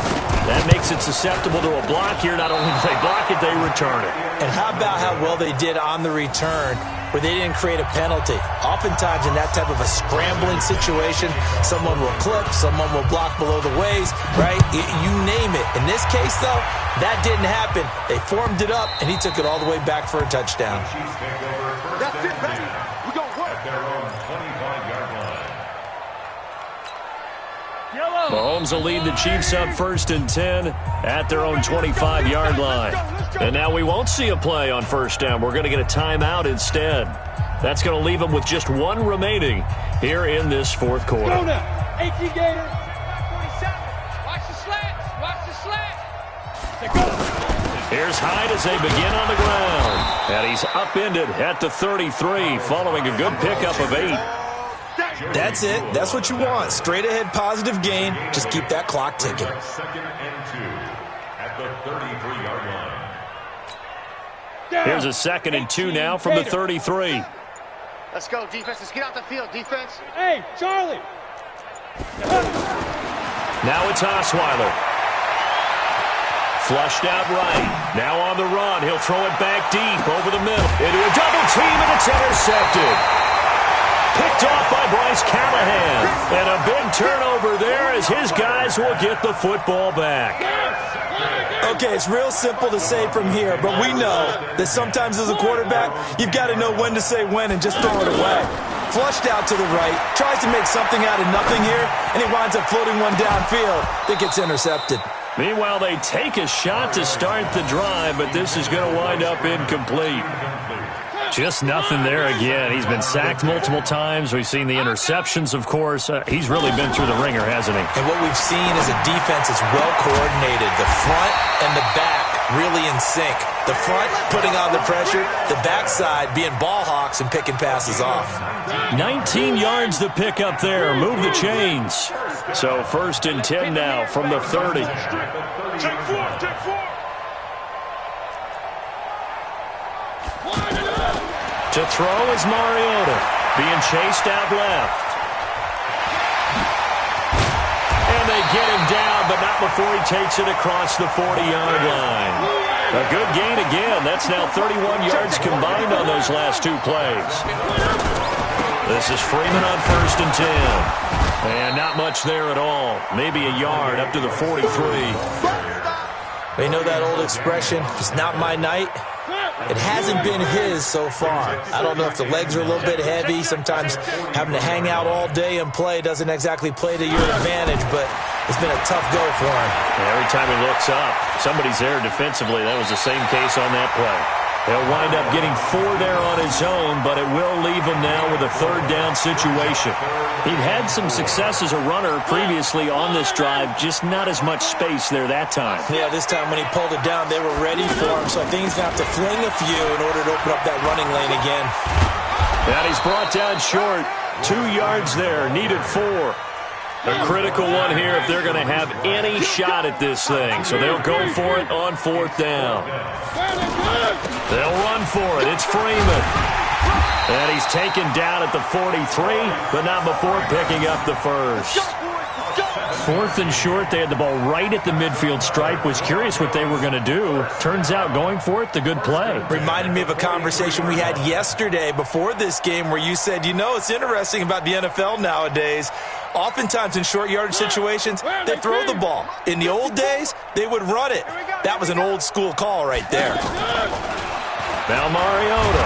That makes it susceptible to a block here. Not only do they block it, they return it. And how about how well they did on the return, where they didn't create a penalty? Oftentimes in that type of a scrambling situation, someone will clip, someone will block below the waist, right? You name it. In this case, though, that didn't happen. They formed it up, and he took it all the way back for a touchdown. That's it, baby. We're going to work. Their own 25-yard line. Mahomes will lead the Chiefs up 1st and 10 at their own 25-yard line. And now we won't see a play on 1st down. We're going to get a timeout instead. That's going to leave them with just 1 remaining here in this 4th quarter. Go now. 18 Gator. 47. Watch the slants. Watch the slants. Here's Hyde as they begin on the ground. And he's upended at the 33 following a good pickup of 8. That's it. That's what you want. Straight ahead positive gain. Just keep that clock ticking. 2nd and 2 at the 33-yard line. Here's a 2nd and 2 now from the 33. Let's go, defense. Let's get out the field, defense. Hey, Charlie. Now it's Osweiler. Flushed out right. Now on the run. He'll throw it back deep over the middle. Into a double team, and it's intercepted. Picked off by Bryce Callahan. And a big turnover there as his guys will get the football back. Okay, it's real simple to say from here, but we know that sometimes as a quarterback, you've got to know when to say when and just throw it away. Flushed out to the right, tries to make something out of nothing here, and he winds up floating one downfield that gets intercepted. Meanwhile, they take a shot to start the drive, but this is going to wind up incomplete. Just nothing there again. He's been sacked multiple times. We've seen the interceptions, of course. He's really been through the ringer, hasn't he? And what we've seen is a defense that's well coordinated. The front and the back really in sync. The front putting on the pressure, the backside being ball hawks and picking passes off. 19 yards the pick up there. Move the chains. So 1st and 10 now from the 30. Take 4, take 4. To throw is Mariota, being chased out left. And they get him down, but not before he takes it across the 40-yard line. A good gain again. That's now 31 yards combined on those last two plays. This is Freeman on 1st and 10. And not much there at all. Maybe a yard up to the 43. They know that old expression, it's not my night. It hasn't been his so far. I don't know if the legs are a little bit heavy. Sometimes having to hang out all day and play doesn't exactly play to your advantage, but it's been a tough go for him. Every time he looks up, somebody's there defensively. That was the same case on that play. He'll wind up getting 4 there on his own, but it will leave him now with a 3rd down situation. He'd had some success as a runner previously on this drive, just not as much space there that time. Yeah, this time when he pulled it down, they were ready for him, so I think he's going to have to fling a few in order to open up that running lane again. And he's brought down short. 2 yards there, needed 4. A critical one here if they're going to have any shot at this thing. So they'll go for it on 4th down. They'll run for it. It's Freeman. And he's taken down at the 43, but not before picking up the first. 4th and short. They had the ball right at the midfield stripe. Was curious what they were going to do. Turns out going for it, the good play. Reminded me of a conversation we had yesterday before this game where you said, you know, it's interesting about the NFL nowadays. Oftentimes in short yardage situations, they throw the ball. In the old days, they would run it. That was an old school call right there. Now Mariota.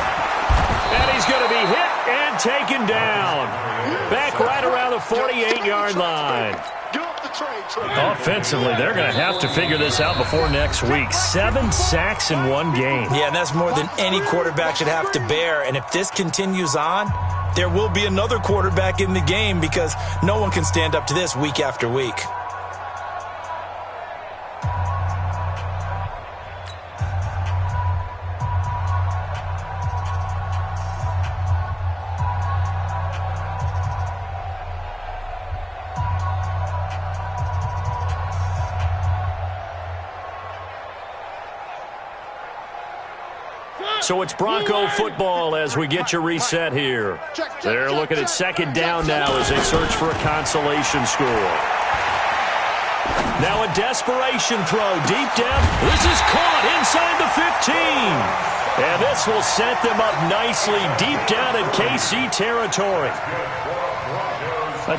And he's going to be hit and taken down. Back right around the 48-yard line. Offensively, they're going to have to figure this out before next week. 7 sacks in one game. Yeah, and that's more than any quarterback should have to bear. And if this continues on, there will be another quarterback in the game because no one can stand up to this week after week. So it's Bronco football as we get you reset here. They're looking at 2nd down now as they search for a consolation score. Now a desperation throw deep down. This is caught inside the 15. And this will set them up nicely deep down in KC territory.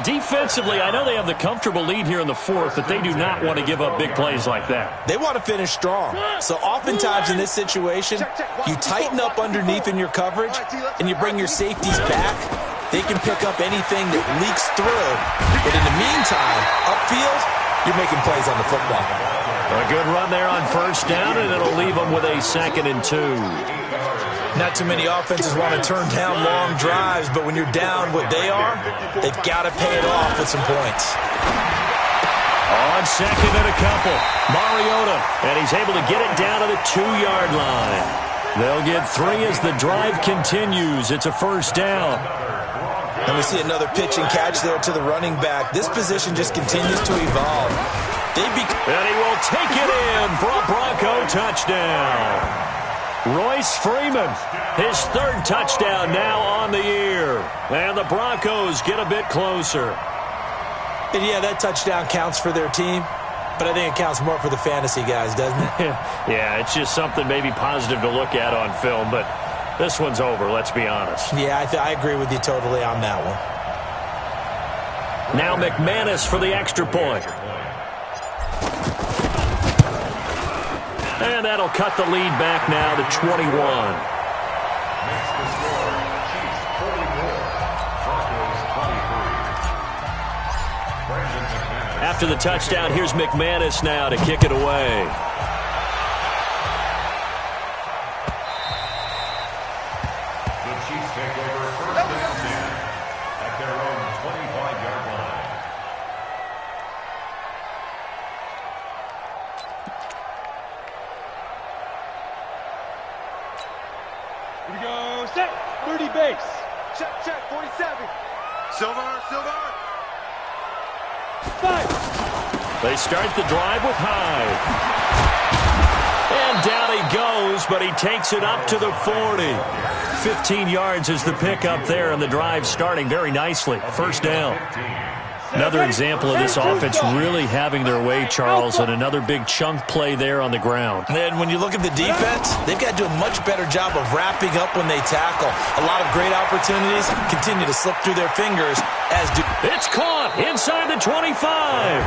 Defensively, I know they have the comfortable lead here in the 4th, but they do not want to give up big plays like that. They want to finish strong. So oftentimes in this situation, you tighten up underneath in your coverage, and you bring your safeties back. They can pick up anything that leaks through. But in the meantime, upfield, you're making plays on the football. A good run there on 1st down, and it'll leave them with a 2nd and 2. Not too many offenses want to turn down long drives, but when you're down what they are, they've got to pay it off with some points. On 2nd and a couple, Mariota, and he's able to get it down to the 2-yard line. They'll get 3 as the drive continues. It's a 1st down. And we see another pitch and catch there to the running back. This position just continues to evolve. And he will take it in for a Bronco touchdown. Royce Freeman, his 3rd touchdown now on the year. And the Broncos get a bit closer. And yeah, that touchdown counts for their team, but I think it counts more for the fantasy guys, doesn't it? Yeah, it's just something maybe positive to look at on film, but this one's over, let's be honest. Yeah, I agree with you totally on that one. Now McManus for the extra point. And that'll cut the lead back now to 21. After the touchdown, here's McManus now to kick it away. The Chiefs take over 1st and 10 at their own 25-yard line. Here we go, set, 30 base. Check, 47. Silver. 5. They start the drive with Hyde. And down he goes, but he takes it up to the 40. 15 yards is the pickup there, and the drive starting very nicely. First down. Another example of this offense really having their way, Charles, and another big chunk play there on the ground. And when you look at the defense, they've got to do a much better job of wrapping up when they tackle. A lot of great opportunities continue to slip through their fingers as do. It's caught inside the 25.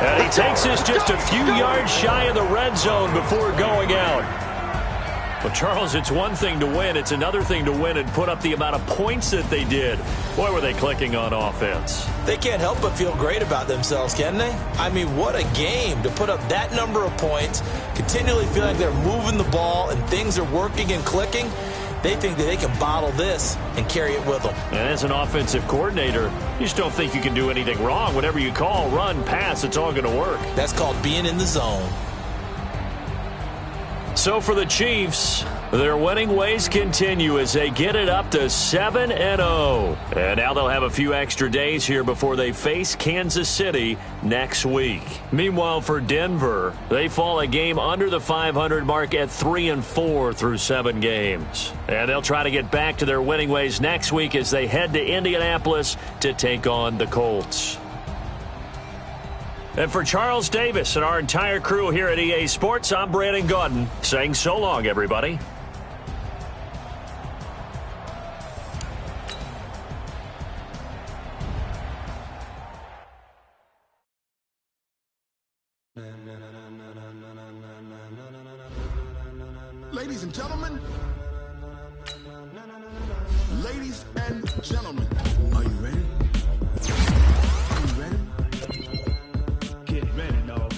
And he takes this just a few yards shy of the red zone before going out. Well, Charles, it's one thing to win. It's another thing to win and put up the amount of points that they did. Boy, were they clicking on offense. They can't help but feel great about themselves, can they? I mean, what a game to put up that number of points, continually feel like they're moving the ball and things are working and clicking. They think that they can bottle this and carry it with them. And as an offensive coordinator, you just don't think you can do anything wrong. Whatever you call, run, pass, it's all going to work. That's called being in the zone. So for the Chiefs, their winning ways continue as they get it up to 7-0. And now they'll have a few extra days here before they face Kansas City next week. Meanwhile, for Denver, they fall a game under the 500 mark at 3-4 through 7 games. And they'll try to get back to their winning ways next week as they head to Indianapolis to take on the Colts. And for Charles Davis and our entire crew here at EA Sports, I'm Brandon Gaudin saying so long, everybody. Ladies and gentlemen, ladies and gentlemen, are you ready? Are you ready? Get ready, dog.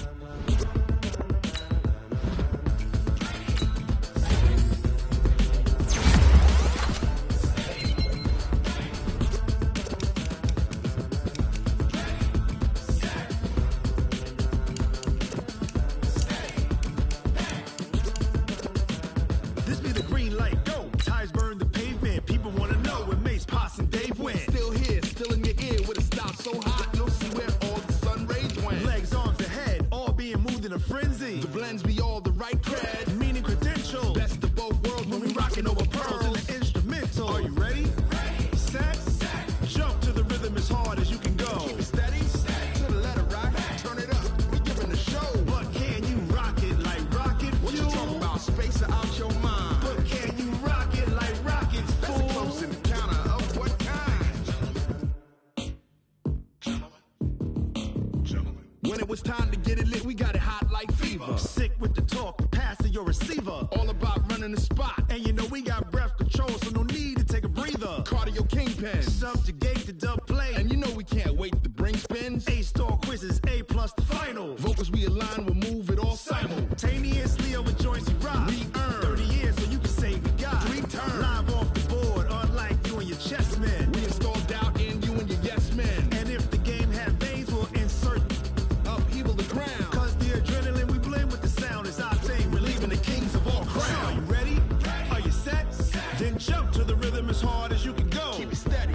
This be the green light, go. Tires burn the pavement. People want to know where Mace, Potts, and Dave went. Still here, still in your ear with a stop so hot. You'll see where all the sun rays went. Legs, arms, and head, all being moved in a frenzy. The blends be all the right cred, meaning credentials. Best of both worlds when we rocking over pearls in the instrumental. Are you ready? Set, jump to the rhythm as hard as you can go. Keep it steady, to the letter rock. Turn it up, we giving the show. But can you rock it like rocket fuel? What you talking about? Space or out your mind? But can you rock it like rockets, fool? That's a close encounter of what kind? Gentlemen. When it was time to get it lit, we got it hot like fever. Sick with the talk, passing your receiver. All about running the spot. And you know we got breath control, so no need to take a breather. Cardio kingpin, subjugate the dub play. And you know we can't wait to bring spins. A-star quizzes, A+ the final. Vocals we align, we'll move it all simultaneously over joints we rock. We earn 30 years, so you can say we got 3 turns. Live off the board, unlike you and your chess men. We install doubt in you and your yes men. And if the game had veins, we'll insert upheaval the ground. Cause the adrenaline we blend with the sound is our thing. We're leaving the kings of all crowns. Are you ready? Are you set? Then jump to the rhythm as hard as you can go. Keep it steady,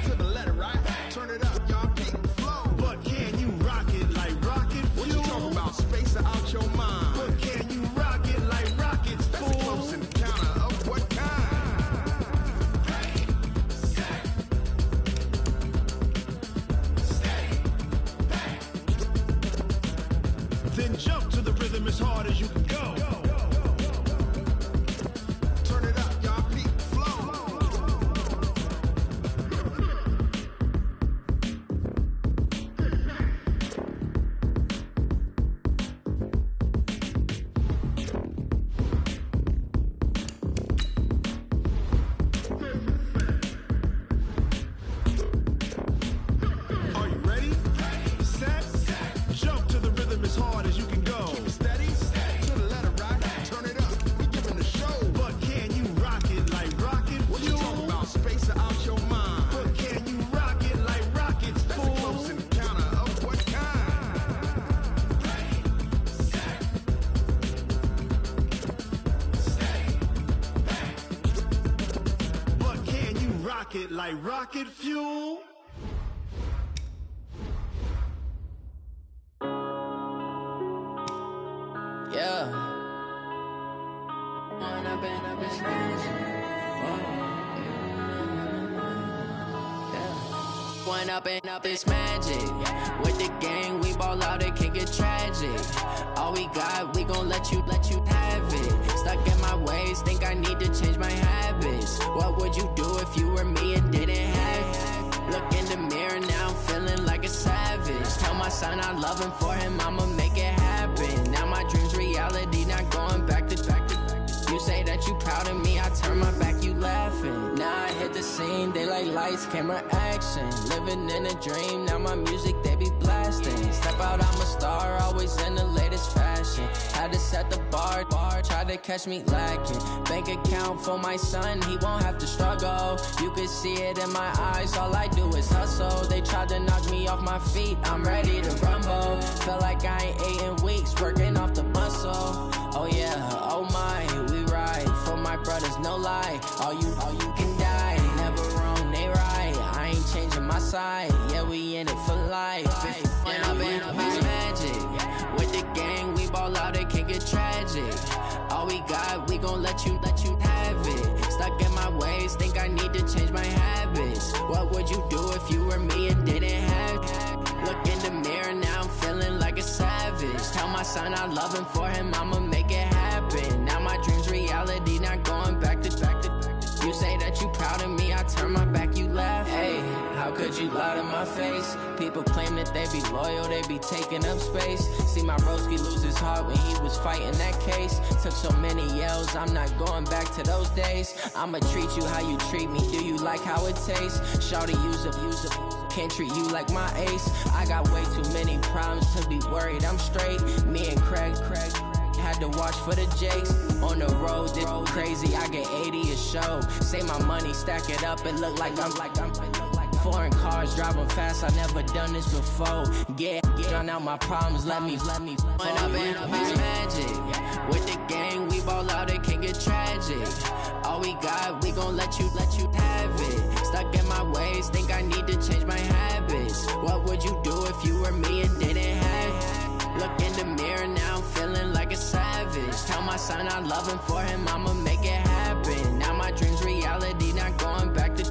to the letter right. Turn it up, y'all keep the flow. But can you rock it like rocket fuel? What you talking about? Space or out your mind? But can you rock it like rockets, fool? That's a close encounter of what kind? Then jump to the rhythm as hard as you can go. Turn it up, y'all keep the flow. Are you ready? Set, jump to the rhythm as hard as you can go. Keep it steady, to the letter right. Turn it up, we giving the show. But can you rock it like rocket fuel? What you talking about? Space or out your mind? But can you rock it like rockets, fool? That's a close encounter of what kind? But can you rock it like rocket fuel? Yeah. I've been strange. One up and up, it's magic. With the gang, we ball out, it can get tragic. All we got, we gon' let you have it. Stuck in my ways, think I need to change my habits. What would you do if you were me and didn't have it? Look in the mirror, now I'm feeling like a savage. Tell my son I love him, for him I'ma make it happen. Now my dream's reality, not going back to. You say that you proud of me, I turn my back, you laughing. Now I hit the scene, they like lights, camera, action. Living in a dream, now my music, they be blasting. Step out, I'm a star, always in the latest fashion. Had to set the bar, try to catch me lacking. Bank account for my son, he won't have to struggle. You can see it in my eyes, all I do is hustle. They tried to knock me off my feet, I'm ready to rumble. Feel like I ain't ate in weeks, working off the muscle. Oh yeah, oh my, we ride for my brothers, no lie. All you can die, never wrong, they right. I ain't changing my side, yeah, we in it for life. When I've been it's magic. With the gang, we ball out, it can get tragic. All we got, we gon' let you have it. Stuck in my ways, think I need to change my habits. What would you do if you were me and didn't have it? Look in the mirror, now I'm feeling like a savage. Tell my son I love him, for him I'ma make it happen. Now my dream's reality, not going back to. You say that you proud of me, I turn my back, you laugh. Hey, how could you lie to my face? People claim that they be loyal, they be taking up space. See my broski lose his heart when he was fighting that case. Took so many yells, I'm not going back to those days. I'ma treat you how you treat me, do you like how it tastes? Shawty, use up, can't treat you like my ace. I got way too many problems to be worried, I'm straight. Me and Craig had to watch for the Jakes. On the road, this crazy, I get 80 a show. Say my money, stack it up, it look like I'm foreign cars, driving fast, I never done this before. Drown out my problems, let me When up and up, it's magic. With the gang, we ball out, it can get tragic. All we got, we gon' let you have it. Stuck in my ways, think I need to change my habits. What would you do if you were me and didn't have it? Look in the mirror, now I'm feeling like a savage. Tell my son I love him, for him I'ma make it happen. Now my dream's reality, not going back to.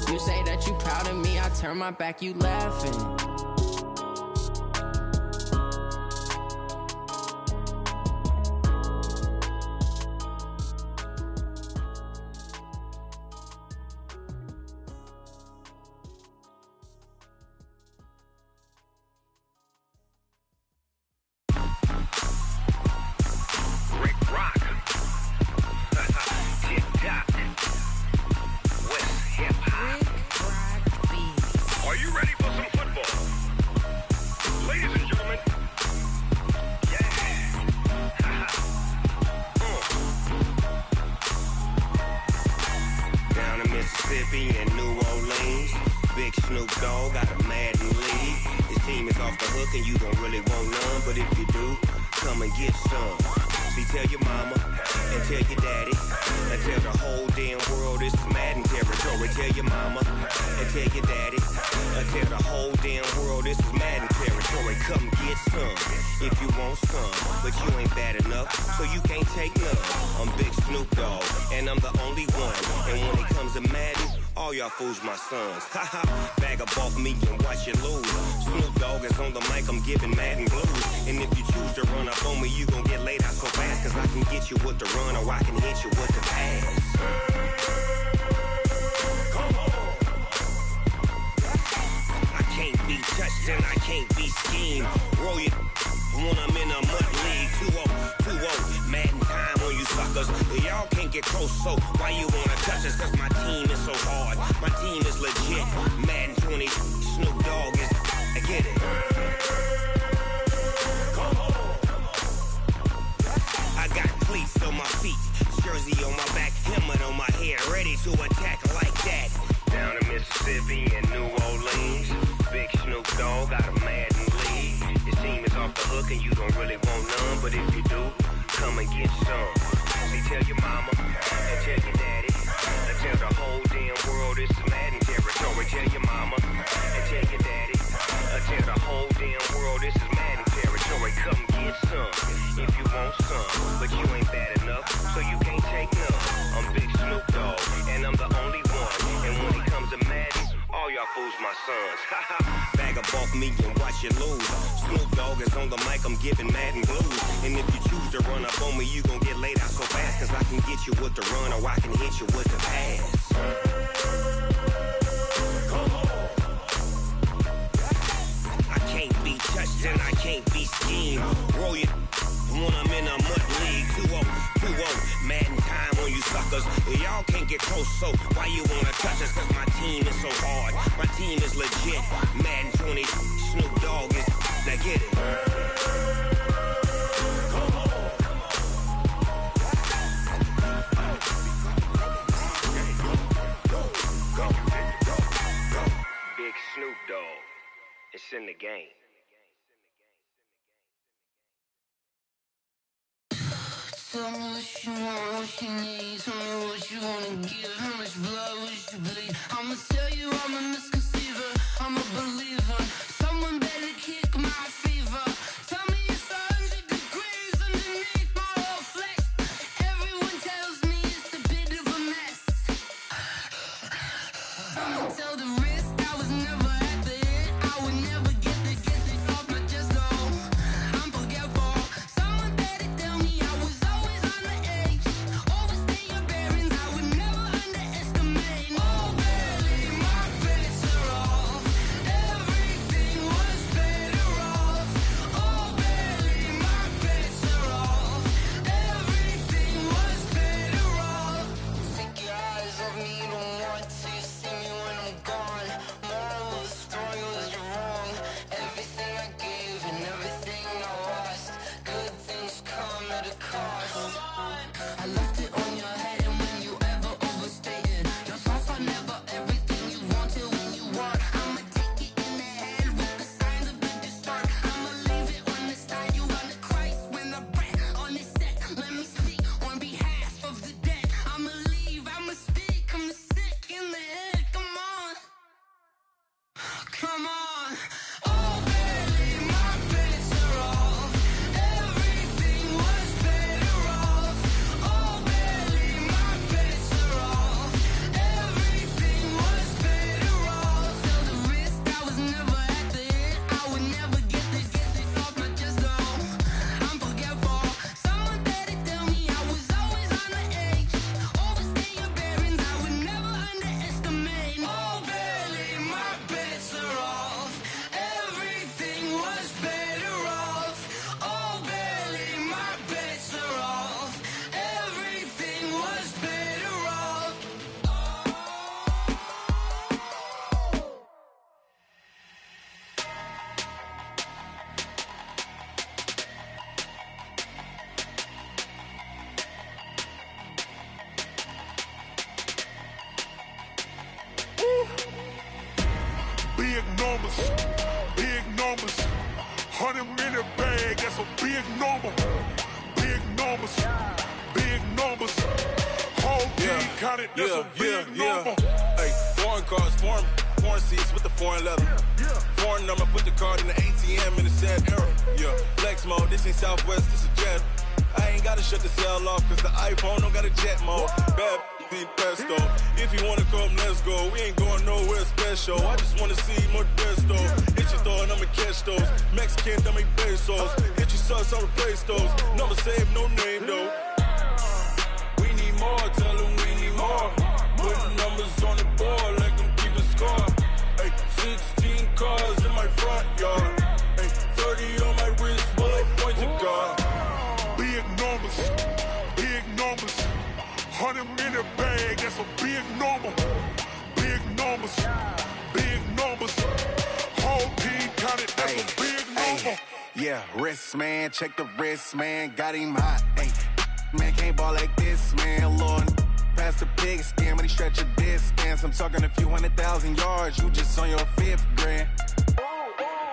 You say that you proud of me, I turn my back, you laughing. Fools my sons. Haha, bag up off me and watch you lose. Snoop Dogg is on the mic, I'm giving Madden blues. And if you choose to run up on me, you gon' get laid out so fast. Cause I can get you with the run or I can hit you with the pass. Come on. I can't be touched and I can't be schemed. Roll you when I'm in a mud league. 2-0, Madden time on you suckers. Y'all can't get close, so why you wanna touch us? Cause my team is so hard. My team is legit. Madden 20, Snoop Dogg is. I get it. Come on. I got cleats on my feet, jersey on my back, helmet on my head, ready to attack like that. Down in Mississippi and New Orleans, big Snoop Dogg got a Madden league. His team is off the hook and you don't really want none, but if you do, come and get some. See, tell your mama and tell your daddy, and tell the whole damn world this is Madden territory. Tell your mama and tell your daddy, and tell the whole damn world this is Madden territory. Come get some if you want some, but you ain't bad enough, so you can't take none. I'm Big Snoop Dogg, and I'm the only one. And when it comes to Madden, all y'all fools my sons. Bag of bulk me and watch you lose. Snoop Dogg is on the mic, I'm giving mad and blues. And if you choose to run up on me, you gon' get laid out so fast. Cause I can get you with the run or I can hit you with the pass. I can't be touched and I can't be schemed. Roll you when I'm in a mud league. 2-0, mad in time on you suckers. Y'all can't get close, so why you wanna touch us? Cause my team is so hard, my team is legit. Madden 20, Snoop Dogg is, now get it. Big Snoop Dogg, it's in the game. Tell me what you want, what you need. Tell me what you wanna give. How much blood would you bleed? I'ma tell you I'm a misconceiver. I'm a believer. Someone better kick my fever. Tell me it's 100 degrees underneath my whole flesh. Everyone tells me it's a bit of a mess. I'ma tell the risk I was never at the end. I would never get it off my chest though. I'm forgetful. Someone better tell me I was always on the edge. Overstay your bearings, I would never underestimate. Oh baby, my bets are off. Everything was better off. Oh baby, my bets are off. Everything was better off. Take your eyes off me, you don't want to see me when I'm gone. Moral of the story was you're wrong. Everything I gave and everything I lost. Good things come at a cost. I left it on your head and when you ever overstated. Your thoughts are never everything you wanted when you want. I'ma take it in the head with the signs of a distort. I'ma leave it on the side. You on the Christ when I breath on this set. Let me speak on behalf of the dead. I'ma leave, I'ma speak. I'm sick in the head. Come on. Come on. Oh baby, my bets are off. Everything was better off. Oh baby, my bets are off. Everything was better off. Tell the risk I was never at the end. I would never get it off my chest though. I'm forgetful. Someone better tell me I was always on the edge. Overstay your bearings, I would never underestimate. Oh baby, my bets are off. Everything was better off. Oh baby, my bets are off. Everything was better off. Big numbers, big numbers. 100-minute bag, that's a big number. Big numbers, big numbers. Whole team counted, that's a big number. Hey, foreign cars, foreign seats with the foreign leather. Foreign number, put the card in the ATM in the sad era. Yeah, flex mode, this ain't Southwest, this is jet. I ain't gotta shut the cell off, cause the iPhone don't got a jet mode. Bad need pesto. If you wanna come, let's go. We ain't going nowhere special. I just wanna see more desto. Hit your throw and I'ma catch those. Mexican, I make pesos. Hit your sauce, I'll replace those. Number save, no name though. We need more, tell them we need more. Putting numbers on the board, let them keep a score. Hey, 16 cars in my front yard. Hey, 30 on my wrist, bullet point to God. Big numbers, big numbers. 100-minute bag, that's a big number. Big numbers, big numbers. Whole team counted, that's a big number. Yeah, wrist man, check the wrist man, got him hot. Ay, man can't ball like this, man. Lord, past the pig skin when he stretch a distance. I'm talking a few 100,000 yards, you just on your 5th grand.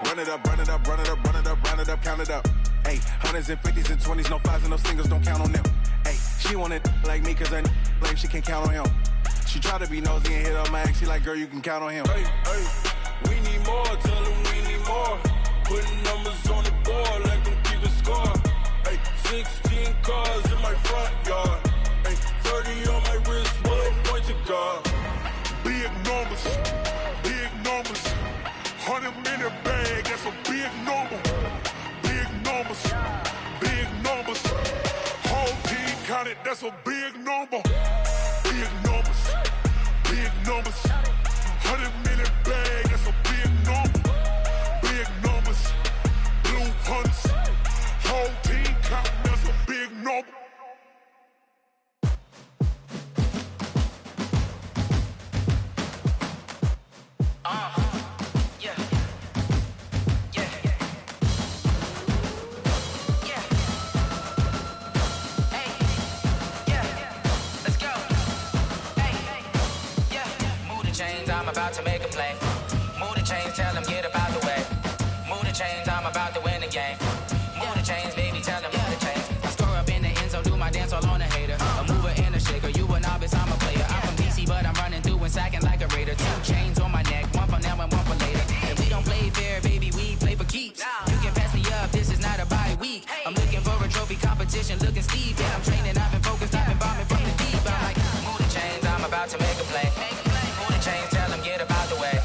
Run it up, run it up, run it up, run it up, run it up, count it up. Ay, 100s and 50s and 20s, no 5s and no singles, don't count on them. Ay, she want it like me cause her blame, she can't count on him. She try to be nosy and hit up my ex, she like, girl, you can count on him. Hey, hey, we need more, tell them we need more. Putting numbers on the board, let them keep a score. Hey, 16 cars in my front yard. Hey, 30 on my wrist, bullet point to God. Big numbers, big numbers. That's a big number. Big numbers. Big numbers. 100-minute bag. That's a big number. Big numbers. Blue hunts. Whole team counting. That's a big number. I'm about to make a play. Move the chains, tell them get up out the way. Move the chains, I'm about to win the game. Move the chains, baby, tell them move the chains. I score up in the end zone, do my dance all on a hater. A mover and a shaker, you a novice, I'm a player. I'm from DC, but I'm running through and sacking like a raider. 2 chains on my neck, one for now and one for later. If we don't play fair, baby, we play for keeps. You can pass me up, this is not a bye week. I'm looking for a trophy competition, looking steep. Yeah, I'm training, I've been focused, I've been bombing from the deep. I'm like, move the chains, I'm about to make a play. Move the chains, tell them get up out the way.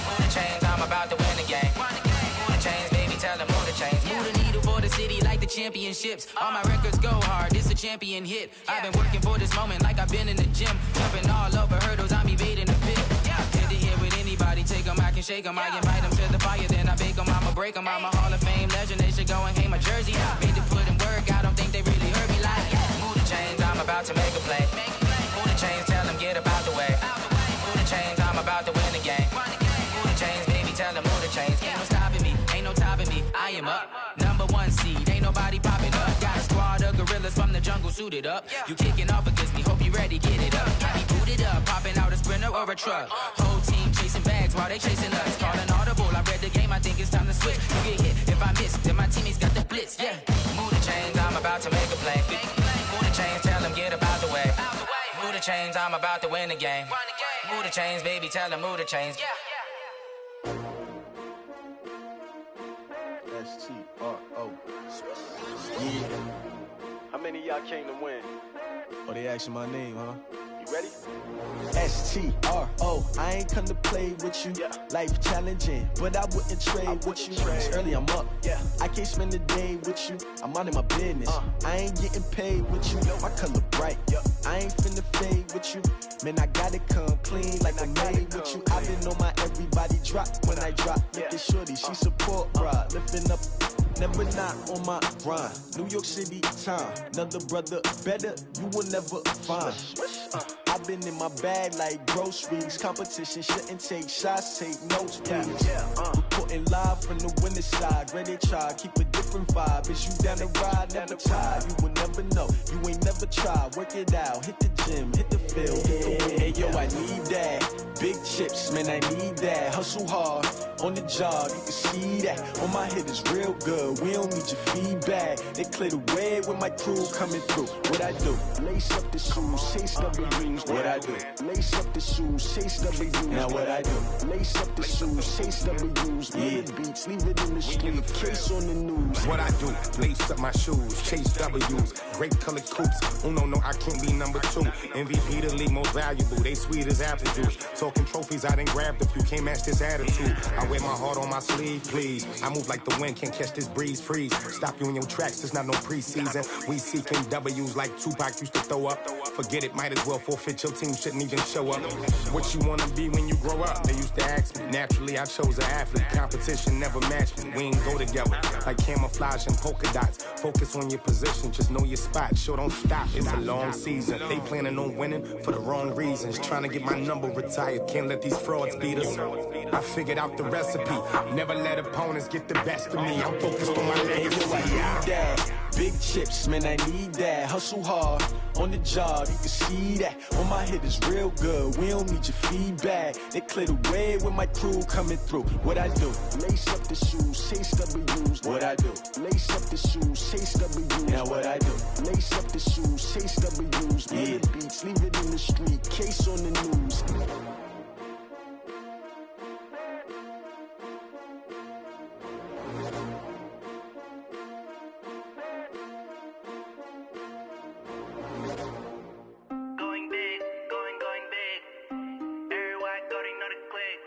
Move the chains, I'm about to win the game. Move the chains, baby, tell them move the chains. Move the needle for the city like the championships. All my records go hard, this a champion hit. I've been working for this moment like I've been in the gym. Jumping all over hurdles, I'm evading the pit. Head to head with anybody, take them, I can shake them. I invite them to the fire, then I bake them. I'ma break them, I'm a Hall of Fame legend. They should go and hang my jersey. Made to put in work, I don't think they really heard me like, move the chains, I'm about to make a play. Move the chains, tell them get up out the way. Move the chains, I'm about to win the game. Move the chains, baby, tell them move the chains. Ain't no stopping me, ain't no topping me. I am up, #1 seed, ain't nobody popping up. Got a squad of gorillas from the jungle suited up. You kicking off against me, hope you ready, get it up. I be booted up, popping out a Sprinter or a truck. Whole team chasing bags while they chasing us. Calling audible, I read the game, I think it's time to switch. You get hit, if I miss, then my teammates got the blitz, yeah. Move the chains, I'm about to make a play. Move the chains, tell them get up out the way. Move the chains, I'm about to win the game. Move the chains, baby, tell them move the chains. S-T-R-O. Yeah. How many of y'all came to win? Oh, they asking my name, huh? You ready? S-T-R-O. I ain't come to play with you. Life challenging, but I wouldn't trade with you. It's early, I'm up. I can't spend the day with you. I'm out in my business. I ain't getting paid with you. My color bright. I ain't finna fade with you. Man, I gotta come clean like I made with you. I've been on my everybody drop when I drop. Look at shorty, she support bra. Lifting up, never not on my grind. New York City time. Another brother better, you will never find. I've been in my bag like groceries. Competition shouldn't take shots, take notes, please. Reporting live from the winning side. Ready to try, keep a different vibe. Is you down the ride, never tired. You will never know, you ain't never tried. Work it out, hit the gym, hit the field, hit the win. Hey yo, I need that. Big chips, man, I need that. Hustle hard, on the job, you can see that. On my hit is real good, we don't need your feedback. They clear the way with my crew coming through. What I do? Lace up the shoes, chase W's. What I do? Lace up the shoes, chase W's. Now what I do? Lace up the shoes, chase W's. Yeah, beats, leave it in the street, case on the news. What I do? Lace up my shoes, chase W's. Great colored coops. Oh no, I can't be number 2. MVP the league most valuable. They sweet as apple juice. Talking trophies, I done grabbed a few. Can't match this attitude. I wear my heart on my sleeve, please. I move like the wind, can't catch this breeze. Freeze. Stop you in your tracks. There's not no preseason. We seeking W's like Tupac used to throw up. Forget it, might as well forfeit. Your team shouldn't even show up. What you wanna be when you grow up? They used to ask me. Naturally, I chose an athlete. Competition never matched me. We ain't go together like camouflage and polka dots. Focus on your position, just know your spot. Sure, don't stop. It's a long season. They planning on winning for the wrong reasons. Trying to get my number retired. Can't let these frauds beat us. I figured out the recipe. Never let opponents get the best of me. I'm focused on my legacy. Big chips, man, I need that. Hustle hard, on the job, you can see that. On my hit is real good, we don't need your feedback. They clear the way with my crew coming through. What I do? Lace up the shoes, chase W's. What I do? Lace up the shoes, chase W's. Now what I do? Lace up the shoes, chase W's. Yeah, beats, leave it in the street, case on the news. Going big, going big. Everywhere I go, they know the click.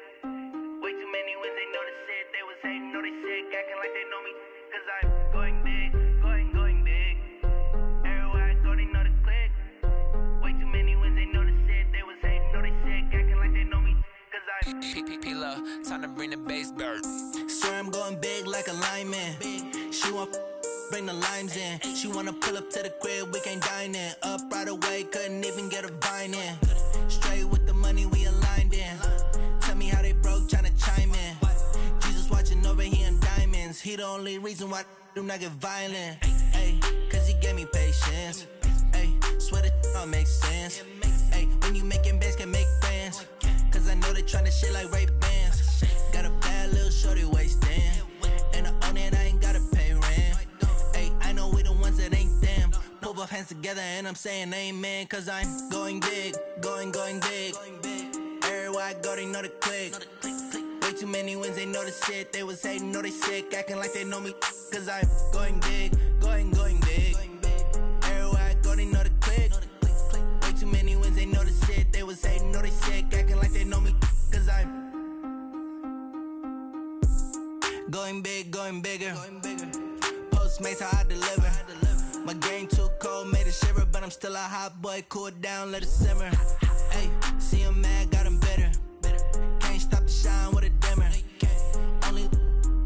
time to bring the bass back. Swear I'm going big like a lineman. She want bring the limes in. She wanna pull up to the crib, we can't dine in. Up right away, couldn't even get a vine in. Straight with the money we aligned in. Tell me how they broke, tryna chime in. Jesus watching over here in diamonds. He the only reason why do not get violent. Ay, cause he gave me patience. Ay, swear that don't make sense. Ay, when you making bands can make friends. Cause I know they tryna shit like Ray Bans. Got a bad little shorty wasting. And I own it, I ain't gotta pay rent. Ay, I know we the ones that ain't them. Pull both hands together and I'm saying amen. Cause I'm going big, going big. Everywhere I go, they know the click. Way too many wins, they know the shit. They was hating, know they sick, acting like they know me. Cause I'm going big, going big. Everywhere I go, they know the click. Way too many wins, they know the shit. They was hating, know they sick, acting like they know me. Cause I'm going big, going bigger. Postmates how I deliver. My game too cold, made it shiver. But I'm still a hot boy, cool it down, let it simmer. Hey, see him mad, got him bitter. Can't stop the shine with a dimmer. Only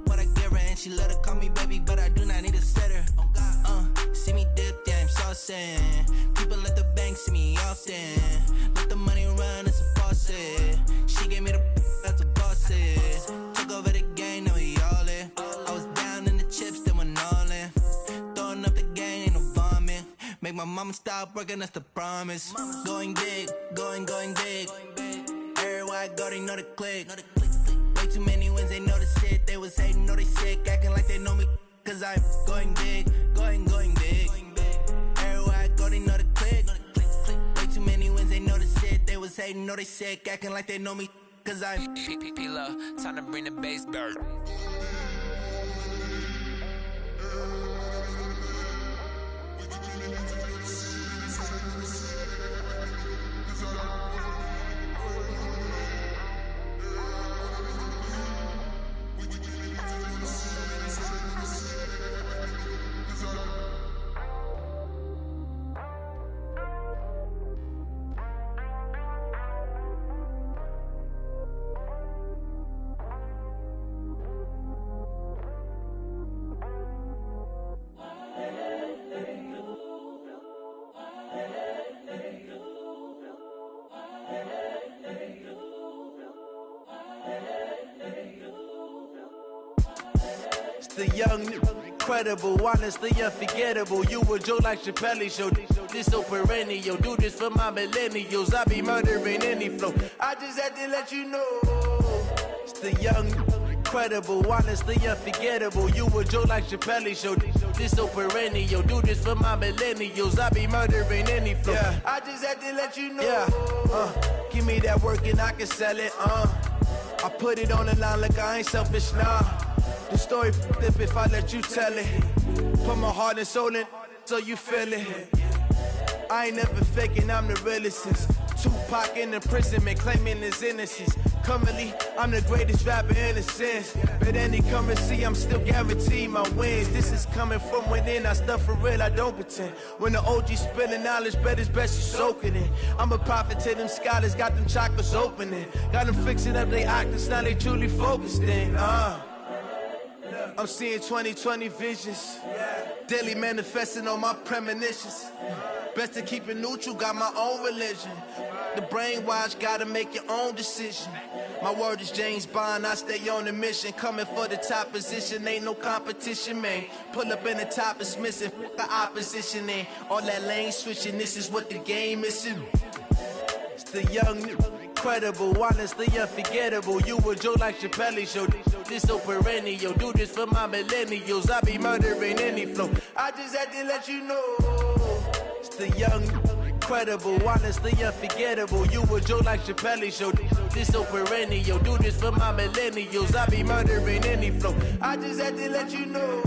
what I give her, and she let her call me baby, but I do not need a sitter. See me dip, yeah, I'm saucing. People at the bank see me often. Let the money run, it's a faucet. She gave me the that's a boss it. Took over the game, now we all in. I was down in the chips, then went all in. Throwing up the game, ain't no vomit. Make my mama stop working, that's the promise. Going big, going big. Everywhere I go, they know the click. Way too many wins, they know the shit. They was hating, know they sick, acting like they know me. Cause I'm going big, going big. Everywhere I go, they know the click. Way too many wins, they know the shit. They was hating, know they sick, acting like they know me. Cause I'm P-P-P-Love, time to bring the bass back. The young, incredible, honestly unforgettable. You a Joe like Chappelle show. This so perennial. Do this for my millennials. I be murdering any flow. I just had to let you know. It's the young, incredible, honestly unforgettable. You a Joe like Chappelle show. This so perennial. Do this for my millennials. I be murdering any flow. Yeah. I just had to let you know. Yeah. Give me that work and I can sell it. I put it on the line like I ain't selfish, nah. The story flip if I let you tell it. Put my heart and soul in so you feel it. I ain't never faking, I'm the realest since Tupac in imprisonment, claiming his innocence. Currently, I'm the greatest rapper in a sense. But any currency, I'm still guaranteed my wins. This is coming from within, I stuff for real, I don't pretend. When the OG spilling knowledge, bet it's best you soak it in. I'm a prophet to them scholars, got them chakras opening. Got them fixing up they octaves, now they truly focused in. I'm seeing 2020 visions. Daily manifesting on my premonitions. Best to keep it neutral, got my own religion. The brainwash, gotta make your own decision. My word is James Bond, I stay on the mission. Coming for the top position, ain't no competition, man. Pull up in the top, it's missing, the opposition in. All that lane switching, this is what the game is. It's the young, incredible, honestly unforgettable. You a Joe like Chappelle show. This so perennial. Do this for my millennials. I be murdering any flow. I just had to let you know. It's the young, incredible, honestly unforgettable. You a Joe like Chappelle show. This so perennial. Do this for my millennials. I be murdering any flow. I just had to let you know.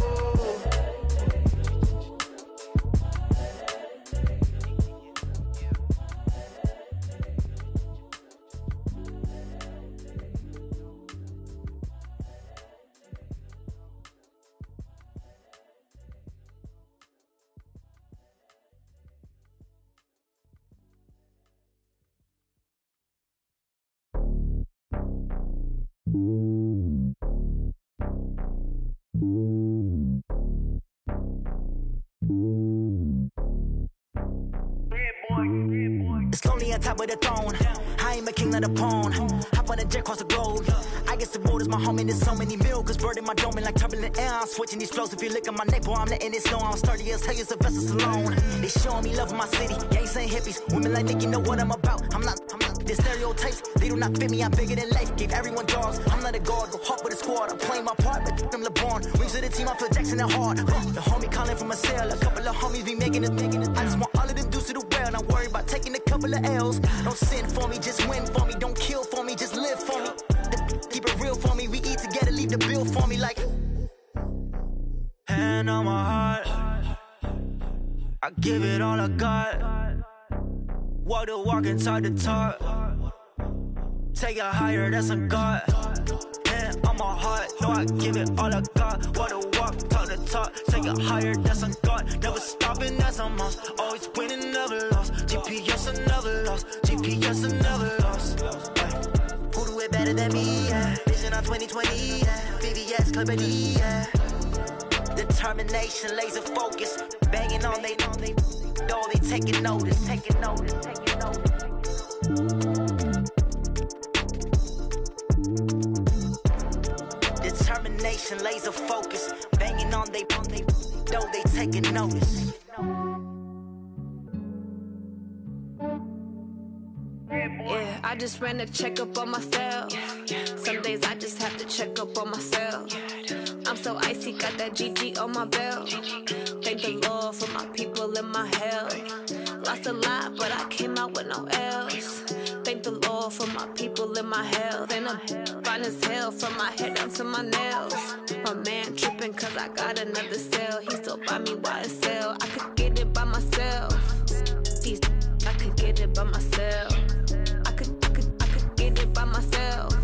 It's lonely on top of the throne. I ain't a king of the pawn. Hop on a jet across the globe. I guess the road is my home and there's so many milkers bird in my dome and like turbulent air. I'm switching these flows. If you look at my neck, boy, I'm letting it snow. I'm sturdy as hell, Sylvester Stallone. They showing me love in my city. Gangs ain't hippies. Women like Nick, you know what I'm about. I'm not the stereotypes. They do not fit me. I'm bigger than life. Gave everyone jobs. I'm not a guard. Go hard with a squad. I'm playing my part, but them LeBron. Rings to the team. I feel Jackson and hard. The homie calling from a cell. A couple of homies be making it. I just want all of them dudes to do well. Not worry about taking a couple of L's. Don't sin for me, just win for me. Don't kill for me, just live for me. Keep it real for me. We eat together, leave the bill for me like. Hand on my heart, I give it all I got. Walk the walk and talk the talk. Take it higher, that's a God. Hand on my heart, no, I give it all I got. Walk the walk, talk the talk. Take it higher, that's a God. Never stopping, that's a must. Always winning, never lost. GPS, I never lost. GPS, I never lost. Who do it better than me? Yeah. Vision on 2020. Yeah. VVS, Clippity. Yeah. Determination, laser focus. Banging on they door, they taking notice. Taking notice, taking notice. Determination, laser focus. Banging on they door, they taking notice. Yeah, I just ran a checkup on myself. Some days I just have to check up on myself. I'm so icy, got that GG on my belt. Thank the Lord for my people and my health. Lost a lot, but I came out with no L's. Thank the Lord for my people and my health. And I'm fine as hell from my head down to my nails. My man tripping cause I got another cell. He still buy me YSL. I could get it by myself. These I could get it by myself. I could get it by myself.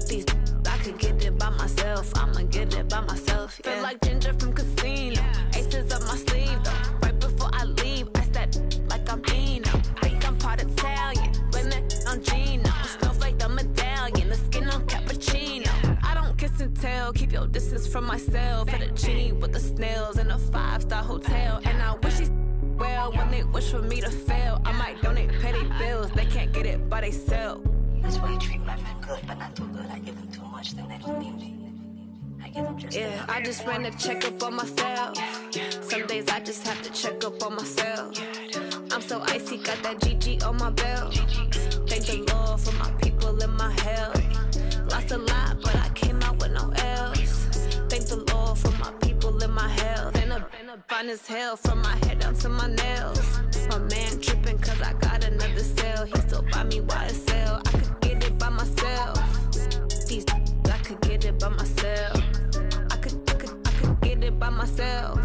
These I could get it by myself. I'ma get it by myself. Yeah. Feel like Ginger from Casino. Aces up my sleeve though. Right before I leave, I said like I'm Dino. Think I'm part Italian, blame it on Gino. Smells like the medallion, the skin on cappuccino. I don't kiss and tell, keep your distance from myself. Fettuccine with the snails in a 5-star hotel. And I wish he's well when they wish for me to fail. I might donate petty bills, they can't get it by themselves. That's why you treat my men good, but not too good. I give them too much, then they don't need me. I give them just yeah, I just ran a checkup on myself. Some days I just have to check up on myself. I'm so icy, got that GG on my belt. Thank the Lord for my people and my health. Lost a lot, but I came out with no L's. Thank the Lord for my people and my health. And I'm fine as hell from my head down to my nails. My man tripping cause I got another cell. He still buy me YSL. I could get it by myself. These I could get it by myself. I could get it by myself.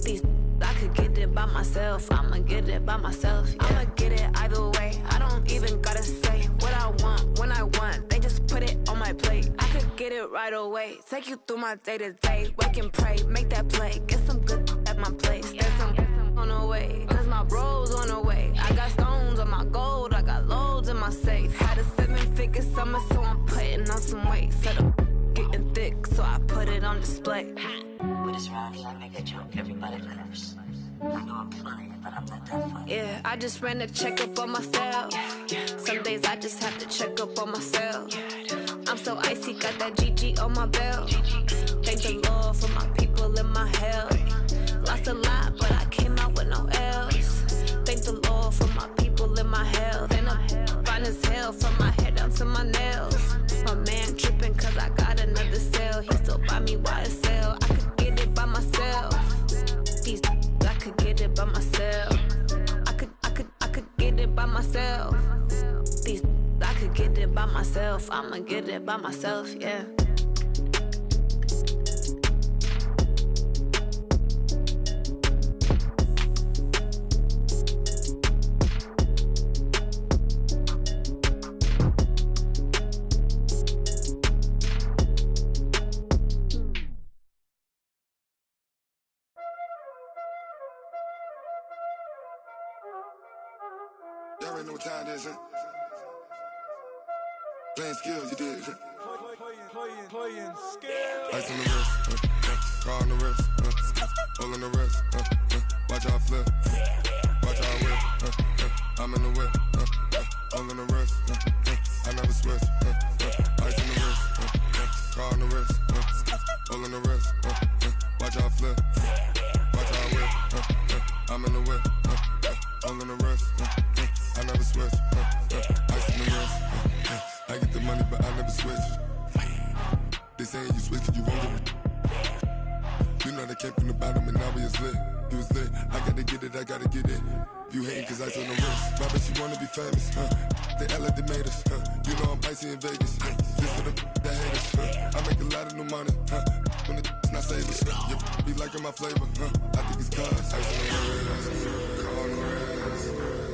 These I could get it by myself. I'ma get it by myself. Yeah. I'ma get it either way. I don't even gotta say what I want when I want. They just put it on my plate. I could get it right away. Take you through my day to day. Wake and pray, make that play. Get some good at my place. There's some on the way. Cause my bro's on the way. I got stones on my gold. I got loads in my safe. Had a 7-figure summer, so I'm putting on some weight. Set up getting thick, so I put it on display. With this round here, I make a joke. Everybody laughs. I know I'm funny, but I'm not that funny. Yeah, I just ran a checkup on myself. Some days I just have to check up on myself. I'm so icy, got that GG on my belt. Thank the Lord for my people and my health. Lost a lot, but I came out with no L's. Thank the Lord for my people and my health. And I'm fine as hell from my head down to my nails. My man tripping cause I got another cell. He still buy me YSL. I could get it by myself. These I could get it by myself. I could get it by myself. These I could get it by myself. I'ma get it by myself, yeah. Y'all already know what time it is, huh? Playing skills, you did, huh? playing skill. Ice on the wrist, car on the wrist, all on the wrist, watch how I flip, watch how I whip, I'm in the whip, all on the wrist, I never switch, ice on the wrist, car on the wrist, all on the wrist, watch how I flip, watch how I whip, I'm in the whip, all on the wrist, I never switch, ice on the wrist, I get the money but I never switch. They saying you switch, you won't get it. You know they came from the bottom and now we is lit. You was lit, I gotta get it, I gotta get it. You hating cause ice on the wrist. My bitch, you wanna be famous, They act like they made us, You know I'm icy in Vegas, This for the that hate us, I make a lot of new money, When it's not savers, You be liking my flavor, I think it's cause ice on the wrist, car on the wrist,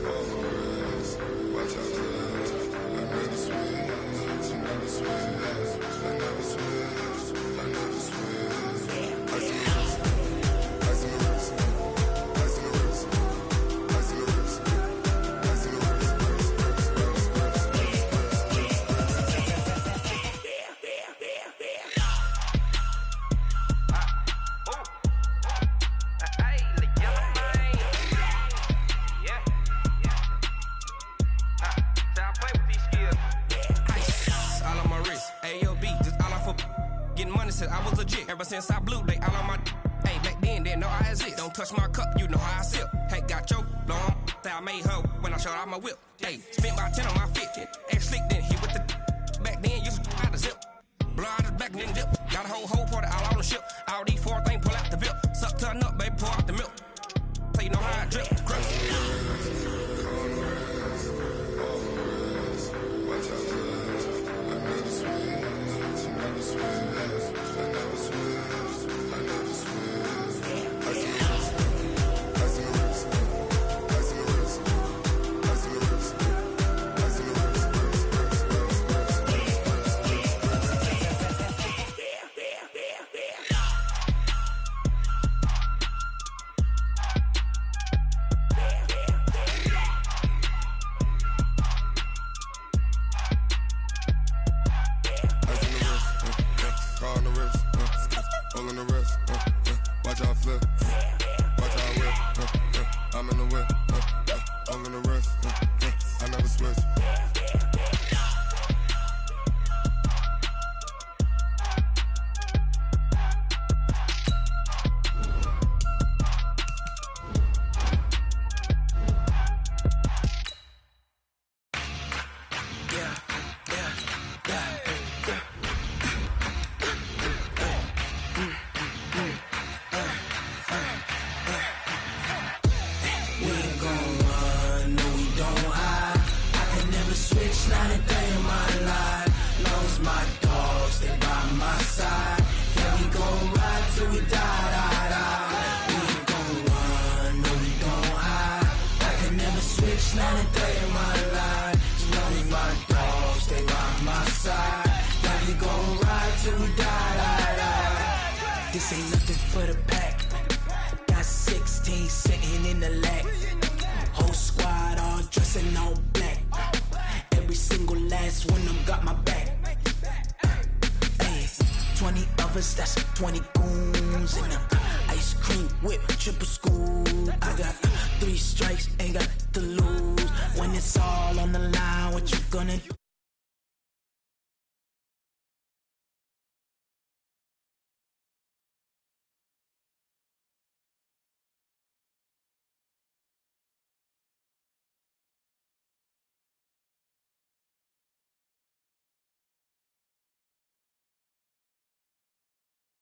all on the wrist. Watch out, cuz I never switch, you never switch. I never switch, I never switch. Ice on the wrist, ice on the wrist, ice on the wrist, ice on the wrist, ice on the I was legit. Ever since I blew, they all on my hey, back then, didn't know I exist. Don't touch my cup, you know how I sip. Hey, got choked, long. Say I made her when I showed out my whip. Hey, spent about 10 on my 50. Ex slick, then hit with the back then, used to out the zip. Blow out the back, then dip. Got a whole party all on the ship. All these 4 things, pull out the VIP. Suck, turn up, baby, pour out the milk. So you know how I drip. Crush. Watch out, cuz I never switch, you never switch. I never switch, I never switch. Ice on the wrist, ice on the wrist, ice on the wrist, ice on the wrist, ice on the wrist, car on the wrist, all on the wrist, watch how I flip, watch how I whip, I'm in the whip, all on the wrist, I never switch. This ain't nothing for the pack. Got 16 sitting in the lap. Whole squad all dressing all black. Every single last one of them got my back. Hey, 20 of us, that's 20 goons in them. Ice cream whip, triple scoop. I got 3 strikes, ain't got to lose. When it's all on the line, what you gonna do?